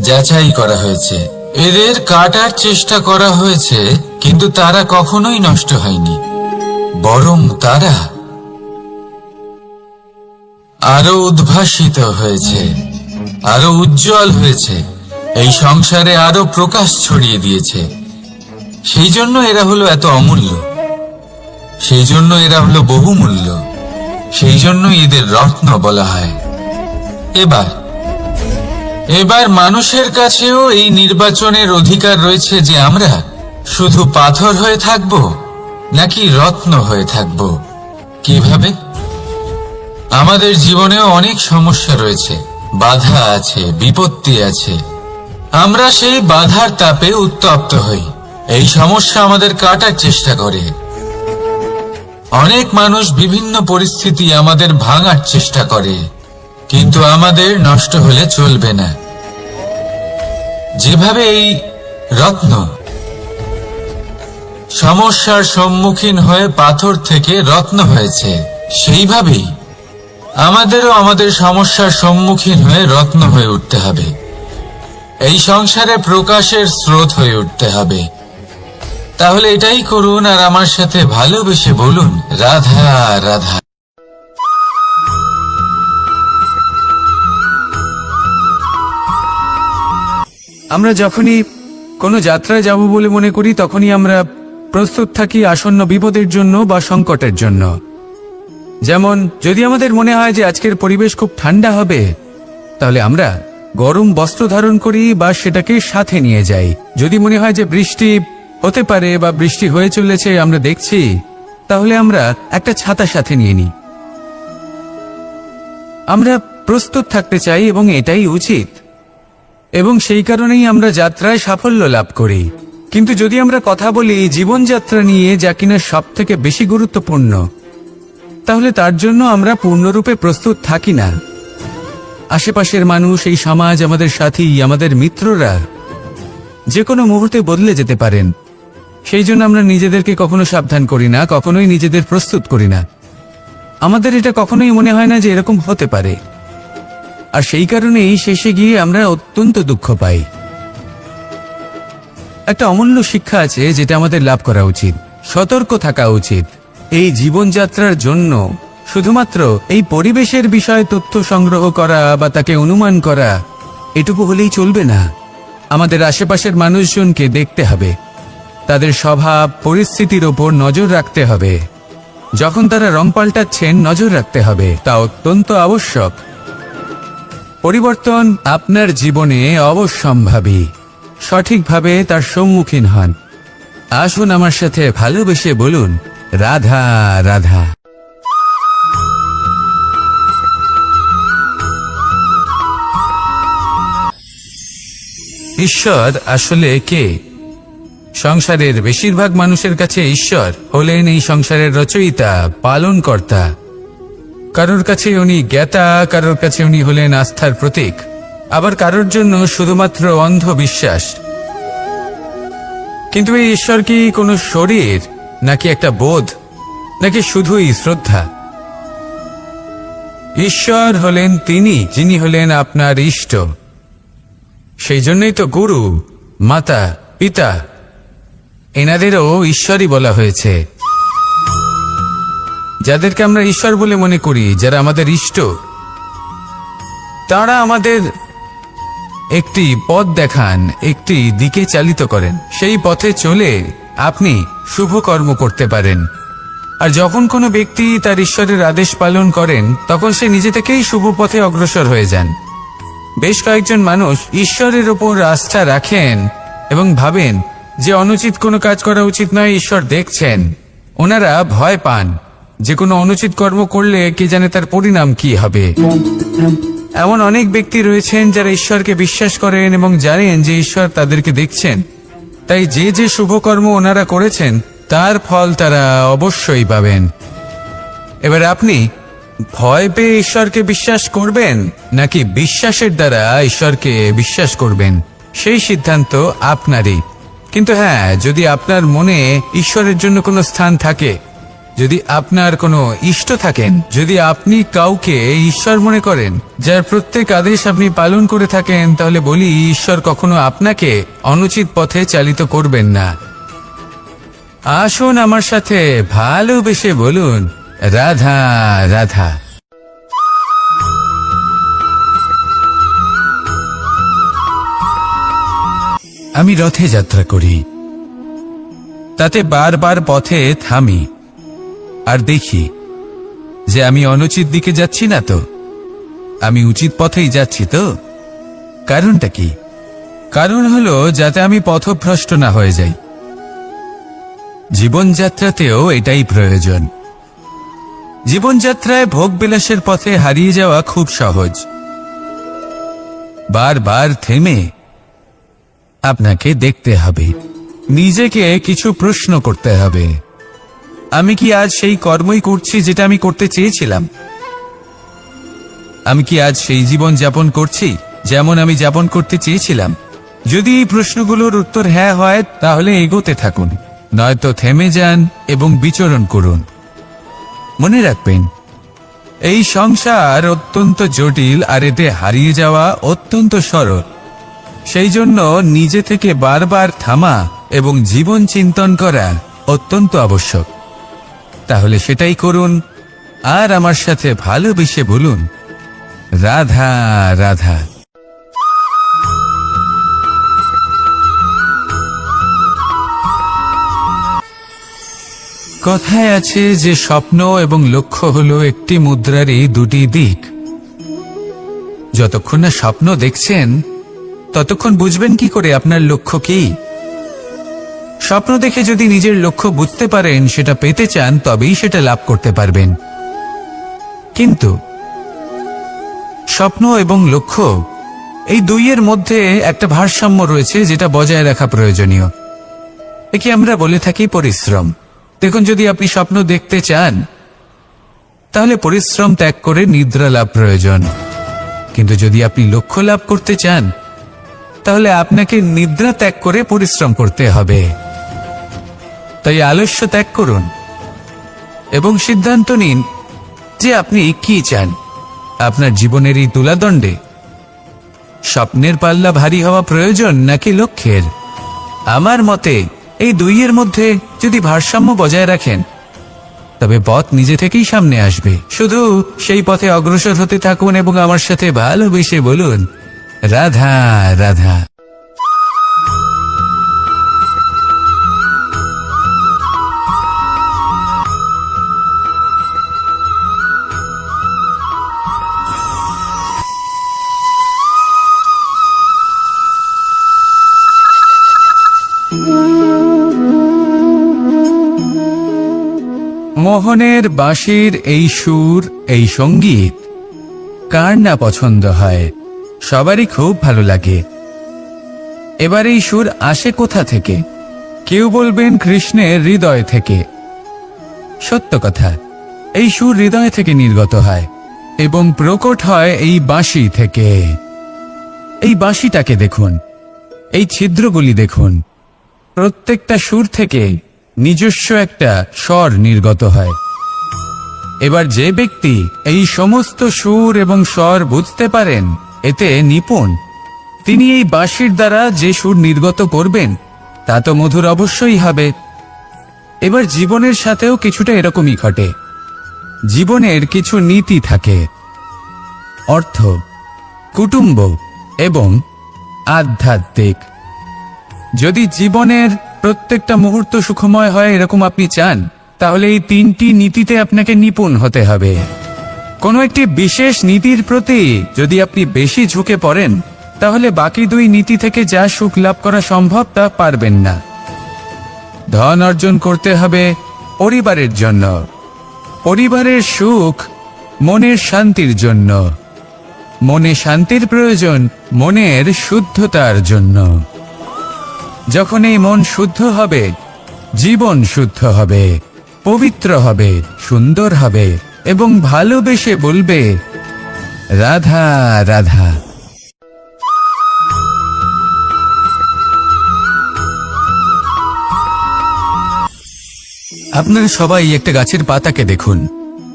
যাচাই করা হয়েছে, এদের কাটার চেষ্টা করা হয়েছে, কিন্তু তারা কখনোই নষ্ট হয়নি, বরং তারা আরো উদ্ভাসিত হয়েছে, আরো উজ্জ্বল হয়েছে, এই সংসারে আরো প্রকাশ ছড়িয়ে দিয়েছে। সেই জন্য এরা হলো এত অমূল্য, সেই জন্য এরা হলো বহুমূল্য, সেই জন্য এদের রত্ন বলা হয়। এবার মানুষের কাছেও এই নির্বাচনের অধিকার রয়েছে যে আমরা শুধু পাথর হয়ে থাকব নাকি রত্ন হয়ে থাকব। কিভাবে? আমাদের জীবনেও অনেক সমস্যা রয়েছে, বাধা আছে, বিপত্তি আছে। আমরা সেই বাধার তাপে উত্তপ্ত হই, এই সমস্যা আমাদের কাটার চেষ্টা করে। অনেক মানুষ বিভিন্ন পরিস্থিতি আমাদের ভাঙার চেষ্টা করে, কিন্তু আমাদের নষ্ট হলে চলবে না। যেভাবে এই রত্ন সমস্যার সম্মুখীন হয়ে পাথর থেকে রত্ন হয়েছে, সেইভাবেই আমাদেরও আমাদের সমস্যার সম্মুখীন হয়ে রত্ন হয়ে উঠতে হবে। এই সংসারে প্রকাশের স্রোত হয়ে উঠতে হবে। তাহলে এটাই করুন আর আমার সাথে ভালোবেসে বলুন, রাধা রাধা। আমরা যখনই কোনো যাত্রায় যাব বলে মনে করি, তখনই আমরা প্রস্তুত থাকি আসন্ন বিপদের জন্য বা সংকটের জন্য। যেমন যদি আমাদের মনে হয় যে আজকের পরিবেশ খুব ঠান্ডা হবে, তাহলে আমরা গরম বস্ত্র ধারণ করি বা সেটাকে সাথে নিয়ে যাই। যদি মনে হয় যে বৃষ্টি হতে পারে বা বৃষ্টি হয়ে চলেছে, আমরা দেখছি, তাহলে আমরা একটা ছাতা সাথে নিয়ে নিই। আমরা প্রস্তুত থাকতে চাই এবং এটাই উচিত, এবং সেই কারণেই আমরা যাত্রায় সাফল্য লাভ করি। কিন্তু যদি আমরা কথা বলি জীবনযাত্রা নিয়ে, যা কিনা সব থেকে বেশি গুরুত্বপূর্ণ, তাহলে তার জন্য আমরা পূর্ণরূপে প্রস্তুত থাকি না। আশেপাশের মানুষ, এই সমাজ, আমাদের সাথী, আমাদের মিত্ররা যে কোনো মুহূর্তে বদলে যেতে পারেন। সেই জন্য আমরা নিজেদেরকে কখনো সাবধান করি না, কখনোই নিজেদের প্রস্তুত করি না। আমাদের এটা কখনোই মনে হয় না যে এরকম হতে পারে, আর সেই কারণেই শেষে গিয়ে আমরা অত্যন্ত দুঃখ পাই। একটা অমূল্য শিক্ষা আছে যেটা আমাদের লাভ করা উচিত, সতর্ক থাকা উচিত। এই জীবনযাত্রার জন্য শুধুমাত্র এই পরিবেশের বিষয়ে তথ্য সংগ্রহ করা বা তাকে অনুমান করা, এটুকু হলেই চলবে না। আমাদের আশেপাশের মানুষজনকে দেখতে হবে, তাদের স্বভাব পরিস্থিতির ওপর নজর রাখতে হবে। যখন তারা রং পাল্টাচ্ছেন, নজর রাখতে হবে, তা অত্যন্ত আবশ্যক। পরিবর্তন আপনার জীবনে অবশ্যম্ভাবী, সঠিকভাবে তার সম্মুখীন হন। আসুন আমার সাথে ভালোবেসে বলুন, রাধা রাধা। ঈশ্বর আসলে কে? সংসারের বেশিরভাগ মানুষের কাছে ঈশ্বর হলেন এই সংসারের রচয়িতা, পালনকর্তা। কারোর কাছে উনি জ্ঞাতা, কারোর কাছে উনি হলেন আস্থার প্রতীক, আবার কারোর জন্য শুধুমাত্র অন্ধবিশ্বাস। কিন্তু এই ঈশ্বর কি কোনো শরীর, নাকি একটা বোধ, নাকি শুধুই শ্রদ্ধা? ঈশ্বর হলেন তিনি যিনি হলেন আপনার ইষ্ট। সেই জন্যই তো গুরু, মাতা, পিতা এনাদেরও ঈশ্বরই বলা হয়েছে। যাদেরকে আমরা ঈশ্বর বলে মনে করি, যারা আমাদের ইষ্ট, তারা আমাদের একটি পথ দেখান, একটি দিকে চালিত করেন। সেই পথে চলে আপনি শুভ কর্ম করতে পারেন। আর যখন কোনো ব্যক্তি তার ঈশ্বরের আদেশ পালন করেন, তখন সে নিজে থেকেই শুভ পথে অগ্রসর হয়ে যান। বেশ কয়েকজন মানুষ ঈশ্বরের ওপর আস্থা রাখেন এবং ভাবেন যে অনুচিত কোনো কাজ করা উচিত নয়, ঈশ্বর দেখছেন। ওনারা ভয় পান যে কোনো অনুচিত কর্ম করলে কে জানে তার পরিণাম কি হবে। এমন অনেক ব্যক্তি রয়েছেন যারা ঈশ্বরকে বিশ্বাস করেন এবং জানেন যে ঈশ্বর তাদেরকে দেখছেন, তাই যে যে শুভকর্ম ওনারা করেছেন তার ফল তারা অবশ্যই পাবেন। এবার আপনি ভয় পেয়ে ঈশ্বরকে বিশ্বাস করবেন নাকি বিশ্বাসের দ্বারা ঈশ্বরকে বিশ্বাস করবেন, সেই সিদ্ধান্ত আপনারই। কিন্তু হ্যাঁ, যদি আপনার মনে ঈশ্বরের জন্য কোনো স্থান থাকে, যদি আপনার কোনো ইষ্ট থাকেন, যদি আপনি কাউকে ঈশ্বর মনে করেন যার প্রত্যেক আদেশ আপনি পালন করে থাকেন, তাহলে বলি ঈশ্বর কখনো আপনাকে অনুচিত পথে চালিত করবেন না। আসুন আমার সাথে ভালোবেসে বলুন, রাধা রাধা। আমি রথে যাত্রা করি, তাতে বারবার পথে থামি আর দেখি যে আমি অনুচিত দিকে যাচ্ছি না তো, আমি উচিত পথেই যাচ্ছি তো। কারণটা কি? কারণ হলো যাতে আমি পথভ্রষ্ট না হয়ে যাই। জীবনযাত্রাতেও এটাই প্রয়োজন। জীবনযাত্রায় ভোগবিলাসের পথে হারিয়ে যাওয়া খুব সহজ। বারবার থেমে আপনাকে দেখতে হবে, নিজেকে কিছু প্রশ্ন করতে হবে। আমি কি আজ সেই কর্মই করছি যেটা আমি করতে চেয়েছিলাম? আমি কি আজ সেই জীবন যাপন করছি যেমন আমি যাপন করতে চেয়েছিলাম? যদি এই প্রশ্নগুলোর উত্তর হ্যাঁ হয়, তাহলে এগোতে থাকুন, নয়তো থেমে যান এবং বিচরণ করুন। মনে রাখবেন, এই সংসার অত্যন্ত জটিল আর এতে হারিয়ে যাওয়া অত্যন্ত সরল। সেই জন্য নিজে থেকে বারবার থামা এবং জীবন চিন্তন করা অত্যন্ত আবশ্যক। তাহলে সেটাই করুন আর আমার সাথে ভালোবেসে বলুন, রাধা রাধা। কথায় আছে যে স্বপ্ন এবং লক্ষ্য হলো একটি মুদ্রারই দুটি দিক। যতক্ষণ না স্বপ্ন দেখছেন ততক্ষণ বুঝবেন কি করে আপনার লক্ষ্য কি? স্বপ্ন দেখে যদি নিজের লক্ষ্য বুঝতে পারেন, সেটা পেতে চান, তবেই সেটা লাভ করতে পারবেন। কিন্তু স্বপ্ন এবং লক্ষ্য এই দুইয়ের মধ্যে একটা ভারসাম্য রয়েছে যেটা বজায় রাখা প্রয়োজনীয়। একে আমরা বলে থাকি পরিশ্রম। দেখুন, যদি আপনি স্বপ্ন দেখতে চান তাহলে পরিশ্রম ত্যাগ করে নিদ্রা লাভ প্রয়োজন। কিন্তু যদি আপনি লক্ষ্য লাভ করতে চান তাহলে আপনাকে নিদ্রা ত্যাগ করে পরিশ্রম করতে হবে। তাই আলস্য ত্যাগ করুন এবং সিদ্ধান্ত নিন যে আপনি কি চান। আপনার জীবনের এই তুলাদণ্ডে স্বপ্নের পাল্লা ভারী হওয়া প্রয়োজন নাকি লক্ষ্যের? আমার মতে এই দুইয়ের মধ্যে যদি ভারসাম্য বজায় রাখেন তবে পথ নিজে থেকেই সামনে আসবে। শুধু সেই পথে অগ্রসর হতে থাকুন এবং আমার সাথে ভালোবেসে বলুন, রাধা রাধা। মোহনের বাঁশির এই সুর, এই সঙ্গীত কার না পছন্দ হয়? সবারই খুব ভালো লাগে। এবার এই সুর আসে কোথা থেকে? কেউ বলবেন কৃষ্ণের হৃদয় থেকে। সত্য কথা, এই সুর হৃদয় থেকে নির্গত হয় এবং প্রকট হয় এই বাঁশি থেকে। এই বাঁশিটাকে দেখুন, এই ছিদ্রগুলি দেখুন, প্রত্যেকটা সুর থেকে নিজস্ব একটা স্বর নির্গত হয়। এবার যে ব্যক্তি এই সমস্ত সুর এবং স্বর বুঝতে পারেন, এতে নিপুণ, তিনি এই বাঁশির দ্বারা যে সুর নির্গত করবেন তা তো মধুর অবশ্যই হবে। এবার জীবনের সাথেও কিছুটা এরকমই ঘটে। জীবনের কিছু নীতি থাকে, অর্থ, কুটুম্ব এবং আধ্যাত্মিক। যদি জীবনের প্রত্যেকটা মুহূর্ত সুখময় হয় এরকম আপনি চান, তাহলে এই তিনটি নীতিতে আপনাকে নিপুণ হতে হবে। কোনো একটি বিশেষ নীতির প্রতি যদি আপনি বেশি ঝুঁকে পড়েন, তাহলে বাকি দুই নীতি থেকে যা সুখ লাভ করা সম্ভব তা পারবেন না। ধন অর্জন করতে হবে পরিবারের জন্য, পরিবারের সুখ মনের শান্তির জন্য, মনে শান্তির প্রয়োজন মনের শুদ্ধতার জন্য। যখন এই মন শুদ্ধ হবে, জীবন শুদ্ধ হবে, পবিত্র হবে, সুন্দর হবে এবং ভালোবেসে বলবে, রাধা রাধা। আপনারা সবাই একটা গাছের পাতাকে দেখুন।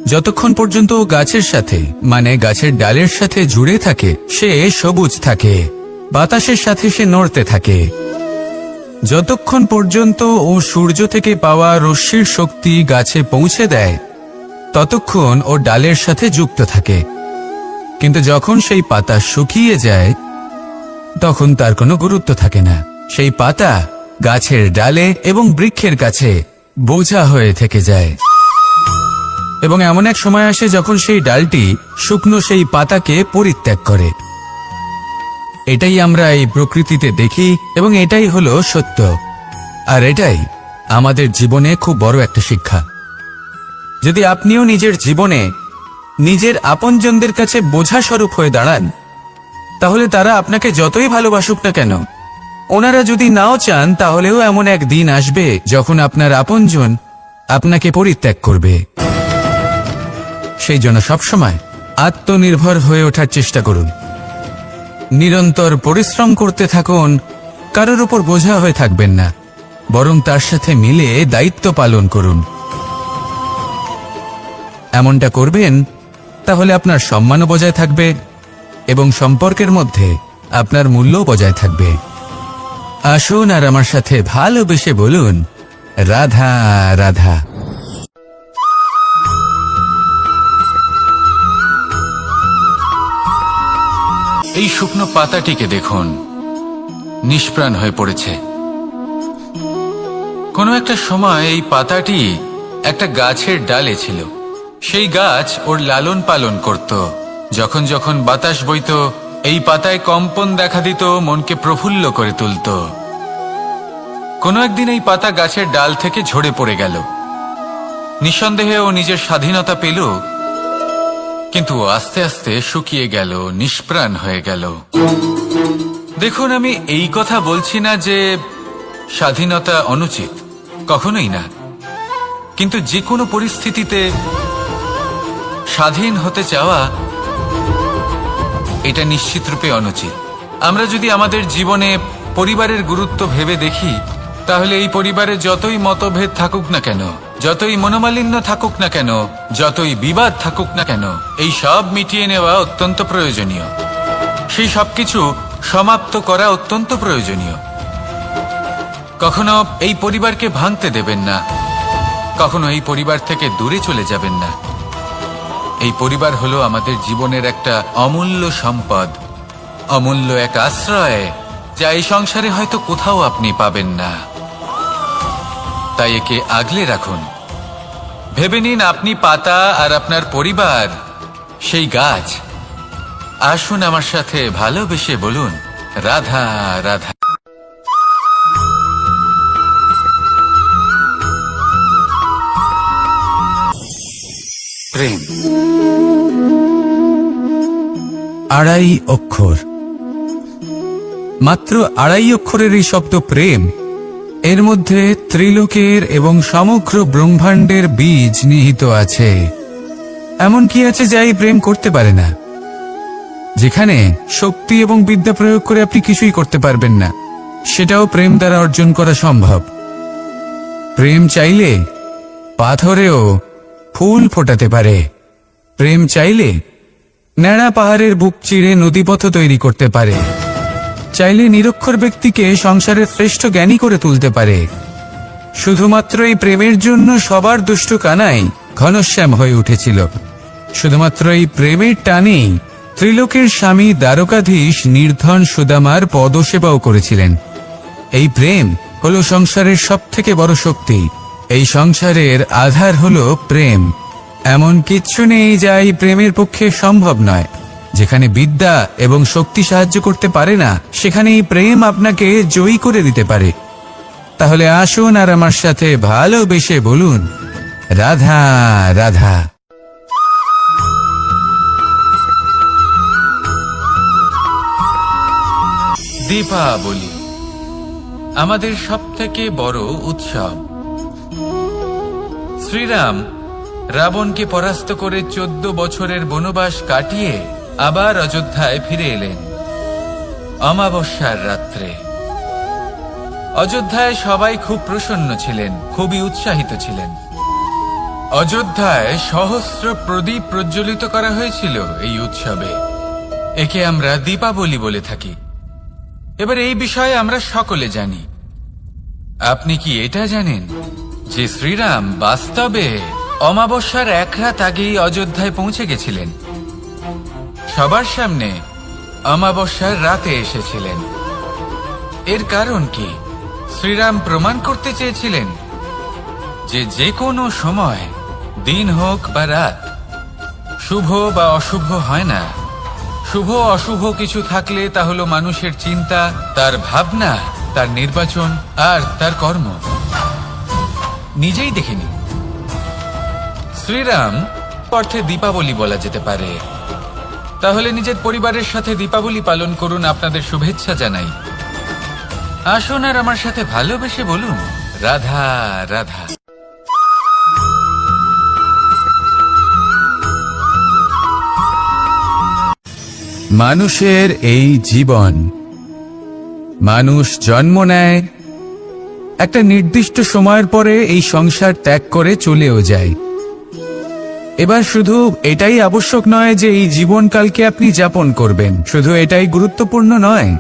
যতক্ষণ পর্যন্ত ও গাছের সাথে মানে গাছের ডালের সাথে জুড়ে থাকে সে সবুজ থাকে, বাতাসের সাথে সে নড়তে থাকে। যতক্ষণ পর্যন্ত ও সূর্য থেকে পাওয়া রশ্মির শক্তি গাছে পৌঁছে দেয় ততক্ষণ ও ডালের সাথে যুক্ত থাকে। কিন্তু যখন সেই পাতা শুকিয়ে যায় তখন তার কোনো গুরুত্ব থাকে না। সেই পাতা গাছের ডালে এবং বৃক্ষের কাছে বোঝা হয়ে থেকে যায়। এবং এমন এক সময় আসে যখন সেই ডালটি শুকনো সেই পাতাকে পরিত্যাগ করে। এটাই আমরা এই প্রকৃতিতে দেখি এবং এটাই হলো সত্য। আর এটাই আমাদের জীবনে খুব বড় একটা শিক্ষা। যদি আপনিও নিজের জীবনে নিজের আপনজনদের কাছে বোঝা স্বরূপ হয়ে দাঁড়ান, তাহলে তারা আপনাকে যতই ভালোবাসুক না কেন, ওনারা যদি নাও চান তাহলেও এমন এক দিন আসবে যখন আপনার আপনজন আপনাকে পরিত্যাগ করবে। সেই জন্য সবসময় আত্মনির্ভর হয়ে ওঠার চেষ্টা করুন, নিরন্তর পরিশ্রম করতে থাকুন, কারোর উপর বোঝা হয়ে থাকবেন না, বরং তার সাথে মিলে দায়িত্ব পালন করুন। এমনটা করবেন তাহলে আপনার সম্মানও বজায় থাকবে এবং সম্পর্কের মধ্যে আপনার মূল্যও বজায় থাকবে। আসুন আর আমার সাথে ভালোবেসে বলুন, রাধা রাধা। এই শুকনো পাতাটিকে দেখুন, নিষ্প্রাণ হয়ে পড়েছে। কোনো একটা সময় এই পাতাটি একটা গাছের ডালে ছিল। সেই গাছ ওর লালন পালন করত। যখন যখন বাতাস বইত, এই পাতায় কম্পন দেখা দিত, মনকে প্রফুল্ল করে তুলত। কোনো একদিন এই পাতা গাছের ডাল থেকে ঝরে পড়ে গেল। নিঃসন্দেহে ও নিজের স্বাধীনতা পেল, কিন্তু আস্তে আস্তে শুকিয়ে গেল, নিষ্প্রাণ হয়ে গেল। দেখুন, আমি এই কথা বলছি না যে স্বাধীনতা অনুচিত, কখনোই না। কিন্তু যে কোনো পরিস্থিতিতে স্বাধীন হতে চাওয়া এটা নিশ্চিতরূপে অনুচিত। আমরা যদি আমাদের জীবনে পরিবারের গুরুত্ব ভেবে দেখি, তাহলে এই পরিবারে যতই মতভেদ থাকুক না কেন, যতই মনোমালিন্য থাকুক না কেন, যতই বিবাদ থাকুক না কেন, এই সব মিটিয়ে নেওয়া অত্যন্ত প্রয়োজনীয়। সেই সবকিছু সমাপ্ত করা অত্যন্ত প্রয়োজনীয়। কখনো এই পরিবারকে ভাঙতে দেবেন না, কখনো এই পরিবার থেকে দূরে চলে যাবেন না। এই পরিবার হলো আমাদের জীবনের একটা অমূল্য সম্পদ, অমূল্য এক আশ্রয়, যা এই সংসারে হয়তো কোথাও আপনি পাবেন না। তাই একে আগলে রাখুন। ভেবে নিন আপনি পাতা আর আপনার পরিবার সেই গাছ। আসুন আমার সাথে ভালোবেসে বলুন, রাধা রাধা। প্রেম আড়াই অক্ষর, মাত্র আড়াই অক্ষরের এই শব্দ প্রেম, এর মধ্যে ত্রিলোকের এবং সমগ্র ব্রহ্মাণ্ডের বীজ নিহিত আছে। এমন কি আছে যা এই প্রেম করতে পারে না? যেখানে শক্তি এবং বিদ্যা প্রয়োগ করে আপনি কিছুই করতে পারবেন না, সেটাও প্রেম দ্বারা অর্জন করা সম্ভব। প্রেম চাইলে পাথরেও ফুল ফোটাতে পারে। প্রেম চাইলে ন্যাড়া পাহাড়ের বুক চিরে নদীপথ তৈরি করতে পারে। চাইলে নিরক্ষর ব্যক্তিকে সংসারের শ্রেষ্ঠ জ্ঞানী করে তুলতে পারে। শুধুমাত্র এই প্রেমের জন্য সবার দুষ্টু কানাই ঘনশ্যাম হয়ে উঠেছিল। শুধুমাত্র এই প্রেমের টানেই ত্রিলোকের স্বামী দ্বারকাধীশ নির্ধন সুদামার পদসেবাও করেছিলেন। এই প্রেম হলো সংসারের সবথেকে বড় শক্তি। এই সংসারের আধার হলো প্রেম। এমন কিচ্ছু নেই যা এই প্রেমের পক্ষে সম্ভব নয়। যেখানে বিদ্যা এবং শক্তি সাহায্য করতে পারে না, সেখানে এই প্রেম আপনাকে জয়ী করে দিতে পারে। তাহলে আসুন আর আমার সাথে ভালোবেসে বলুন, রাধা রাধা। দীপাবলি আমাদের সবথেকে বড় উৎসব। শ্রীরাম রাবণকে পরাস্ত করে 14 বছরের বনবাস কাটিয়ে আবার অযোধ্যায় ফিরে এলেন অমাবস্যার রাত্রে। অযোধ্যায় সবাই খুব প্রসন্ন ছিলেন, খুবই উৎসাহিত ছিলেন। অযোধ্যায় সহস্র প্রদীপ প্রজ্বলিত করা হয়েছিল এই উৎসবে। একে আমরা দীপাবলি বলে থাকি। এবার এই বিষয়ে আমরা সকলে জানি। আপনি কি এটা জানেন যে শ্রীরাম বাস্তবে অমাবস্যার এক রাত আগেই অযোধ্যায় পৌঁছে গেছিলেন? সবার সামনে অমাবস্যার রাতে এসেছিলেন। এর কারণ কি? শ্রীরাম প্রমাণ করতে চেয়েছিলেন যে যে কোনো সময়, দিন হোক বা রাত, শুভ বা অশুভ হয় না। শুভ অশুভ কিছু থাকলে তা হলো মানুষের চিন্তা, তার ভাবনা, তার নির্বাচন আর তার কর্ম। নিজেই দেখিনি। শ্রীরাম অর্থে দীপাবলি বলা যেতে পারে। তাহলে নিজের পরিবারের সাথে দীপাবলি পালন করুন। আপনাদের শুভেচ্ছা জানাই। আসুন আর আমার সাথে ভালোবেসে বলুন, রাধা রাধা। মানুষের এই জীবন, মানুষ জন্ম নেয়, একটা নির্দিষ্ট সময়ের পরে এই সংসার ত্যাগ করে চলেও যায়। এবার শুধু এটাই আবশ্যক নয় যে এই জীবনকালকে আপনি যাপন করবেন, শুধু এটাই গুরুত্বপূর্ণ নয়।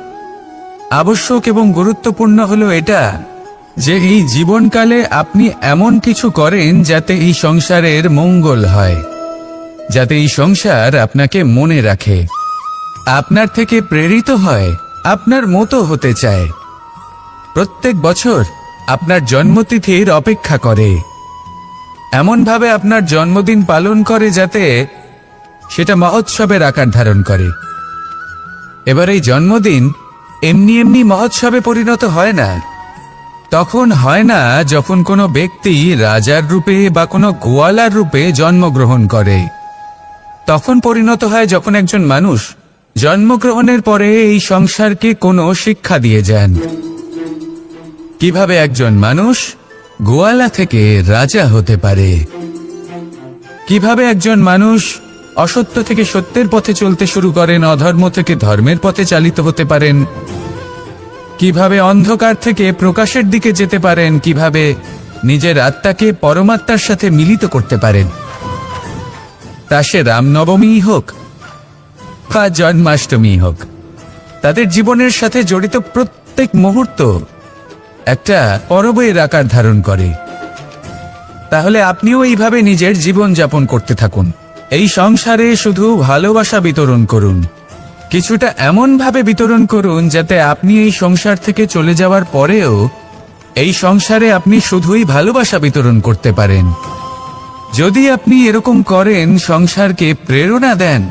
আবশ্যক এবং গুরুত্বপূর্ণ হলো এটা যে এই জীবনকালে আপনি এমন কিছু করেন যাতে এই সংসারের মঙ্গল হয়, যাতে এই সংসার আপনাকে মনে রাখে, আপনার থেকে প্রেরিত হয়, আপনার মতো হতে চায়। প্রত্যেক বছর আপনার জন্মতিথির অপেক্ষা করে, এমনভাবে আপনার জন্মদিন পালন করে যাতে সেটা মহোৎসবের আকার ধারণ করে। এবার এই জন্মদিন এমনি এমনি মহোৎসবে পরিণত হয় না। তখন হয় না যখন কোনো ব্যক্তি রাজার রূপে বা কোনো গোয়ালার রূপে জন্মগ্রহণ করে। তখন পরিণত হয় যখন একজন মানুষ জন্মগ্রহণের পরে এই সংসারকে কোনো শিক্ষা দিয়ে যান। কিভাবে একজন মানুষ গোয়ালা থেকে রাজা হতে পারে, কিভাবে একজন মানুষ অসত্য থেকে সত্যের পথে চলতে শুরু করেন, অধর্ম থেকে ধর্মের পথে চালিত হতে পারেন, কিভাবে অন্ধকার থেকে প্রকাশের দিকে যেতে পারেন, কিভাবে নিজের আত্মাকে পরমাত্মার সাথে মিলিত করতে পারেন। তা সে রামনবমী হোক বা জন্মাষ্টমী হোক, তাদের জীবনের সাথে জড়িত প্রত্যেক মুহূর্ত একটা পরবের আকার ধারণ করে। তাহলে আপনিও এইভাবে নিজের জীবন যাপন করতে থাকুন। এই সংসারে শুধু ভালোবাসা বিতরণ করুন, কিছুটা এমন ভাবে বিতরণ করুন যাতে আপনি এই সংসার থেকে চলে যাওয়ার পরেও এই সংসারে আপনি শুধুই ভালোবাসা বিতরণ করতে পারেন। যদি আপনি এরকম করেন, সংসারকে প্রেরণা দেন,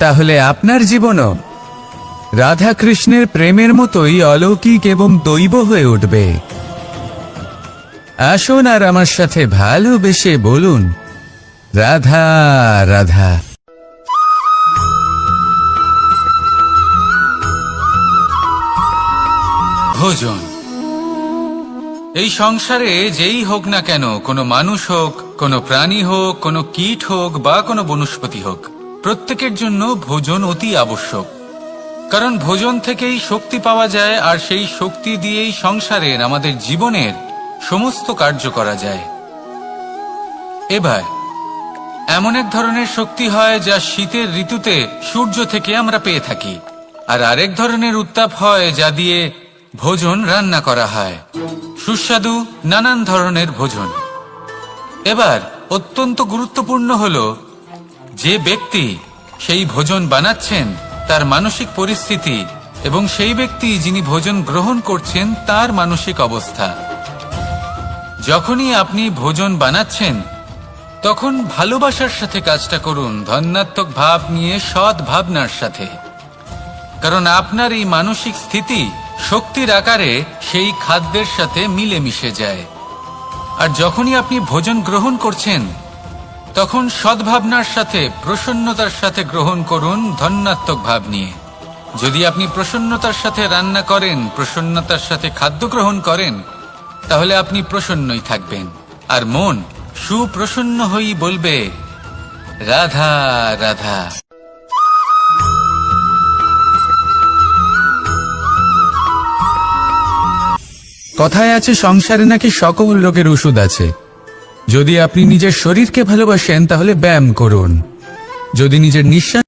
তাহলে আপনার জীবনও রাধা কৃষ্ণের প্রেমের মতোই অলৌকিক এবং দৈব হয়ে উঠবে। আসুন আর আমার সাথে ভালোবেসে বলুন, রাধা রাধা। ভোজন। এই সংসারে যেই হোক না কেন, কোনো মানুষ হোক, কোনো প্রাণী হোক, কোনো কীট হোক বা কোনো বনস্পতি হোক, প্রত্যেকের জন্য ভোজন অতি আবশ্যক। কারণ ভোজন থেকেই শক্তি পাওয়া যায়, আর সেই শক্তি দিয়েই সংসারের, আমাদের জীবনের সমস্ত কার্য করা যায়। এবার এমন এক ধরনের শক্তি হয় যা শীতের ঋতুতে সূর্য থেকে আমরা পেয়ে থাকি, আর আরেক ধরনের উত্তাপ হয় যা দিয়ে ভোজন রান্না করা হয়, সুস্বাদু নানান ধরনের ভোজন। এবার অত্যন্ত গুরুত্বপূর্ণ হলো যে ব্যক্তি সেই ভোজন বানাচ্ছেন তার মানসিক পরিস্থিতি এবং সেই ব্যক্তি যিনি ভোজন গ্রহণ করছেন তার মানসিক অবস্থা। যখনই আপনি ভোজন বানাচ্ছেন তখন ভালোবাসার সাথে কাজটা করুন, ধন্যাত্মক ভাব নিয়ে, সৎ ভাবনার সাথে। কারণ আপনার এই মানসিক স্থিতি শক্তির আকারে সেই খাদ্যের সাথে মিলেমিশে যায়। আর যখনই আপনি ভোজন গ্রহণ করছেন, তখন সদ্ভাবনার সাথে, প্রসন্নতার সাথে গ্রহণ করুন, ধন্যাত্মক ভাব নিয়ে। যদি আপনি প্রসন্নতার সাথে রান্না করেন, প্রসন্নতার সাথে খাদ্য গ্রহণ করেন, তাহলে আপনি প্রসন্নই থাকবেন। আর মন সুপ্রসন্ন হয়েই বলবে, রাধা রাধা। কথায় আছে সংসারে নাকি সকল রোগের ওষুধ আছে। যদি আপনি নিজের শরীরকে ভালোবাসেন তাহলে ব্যায়াম করুন। যদি নিজের নিঃশ্বাস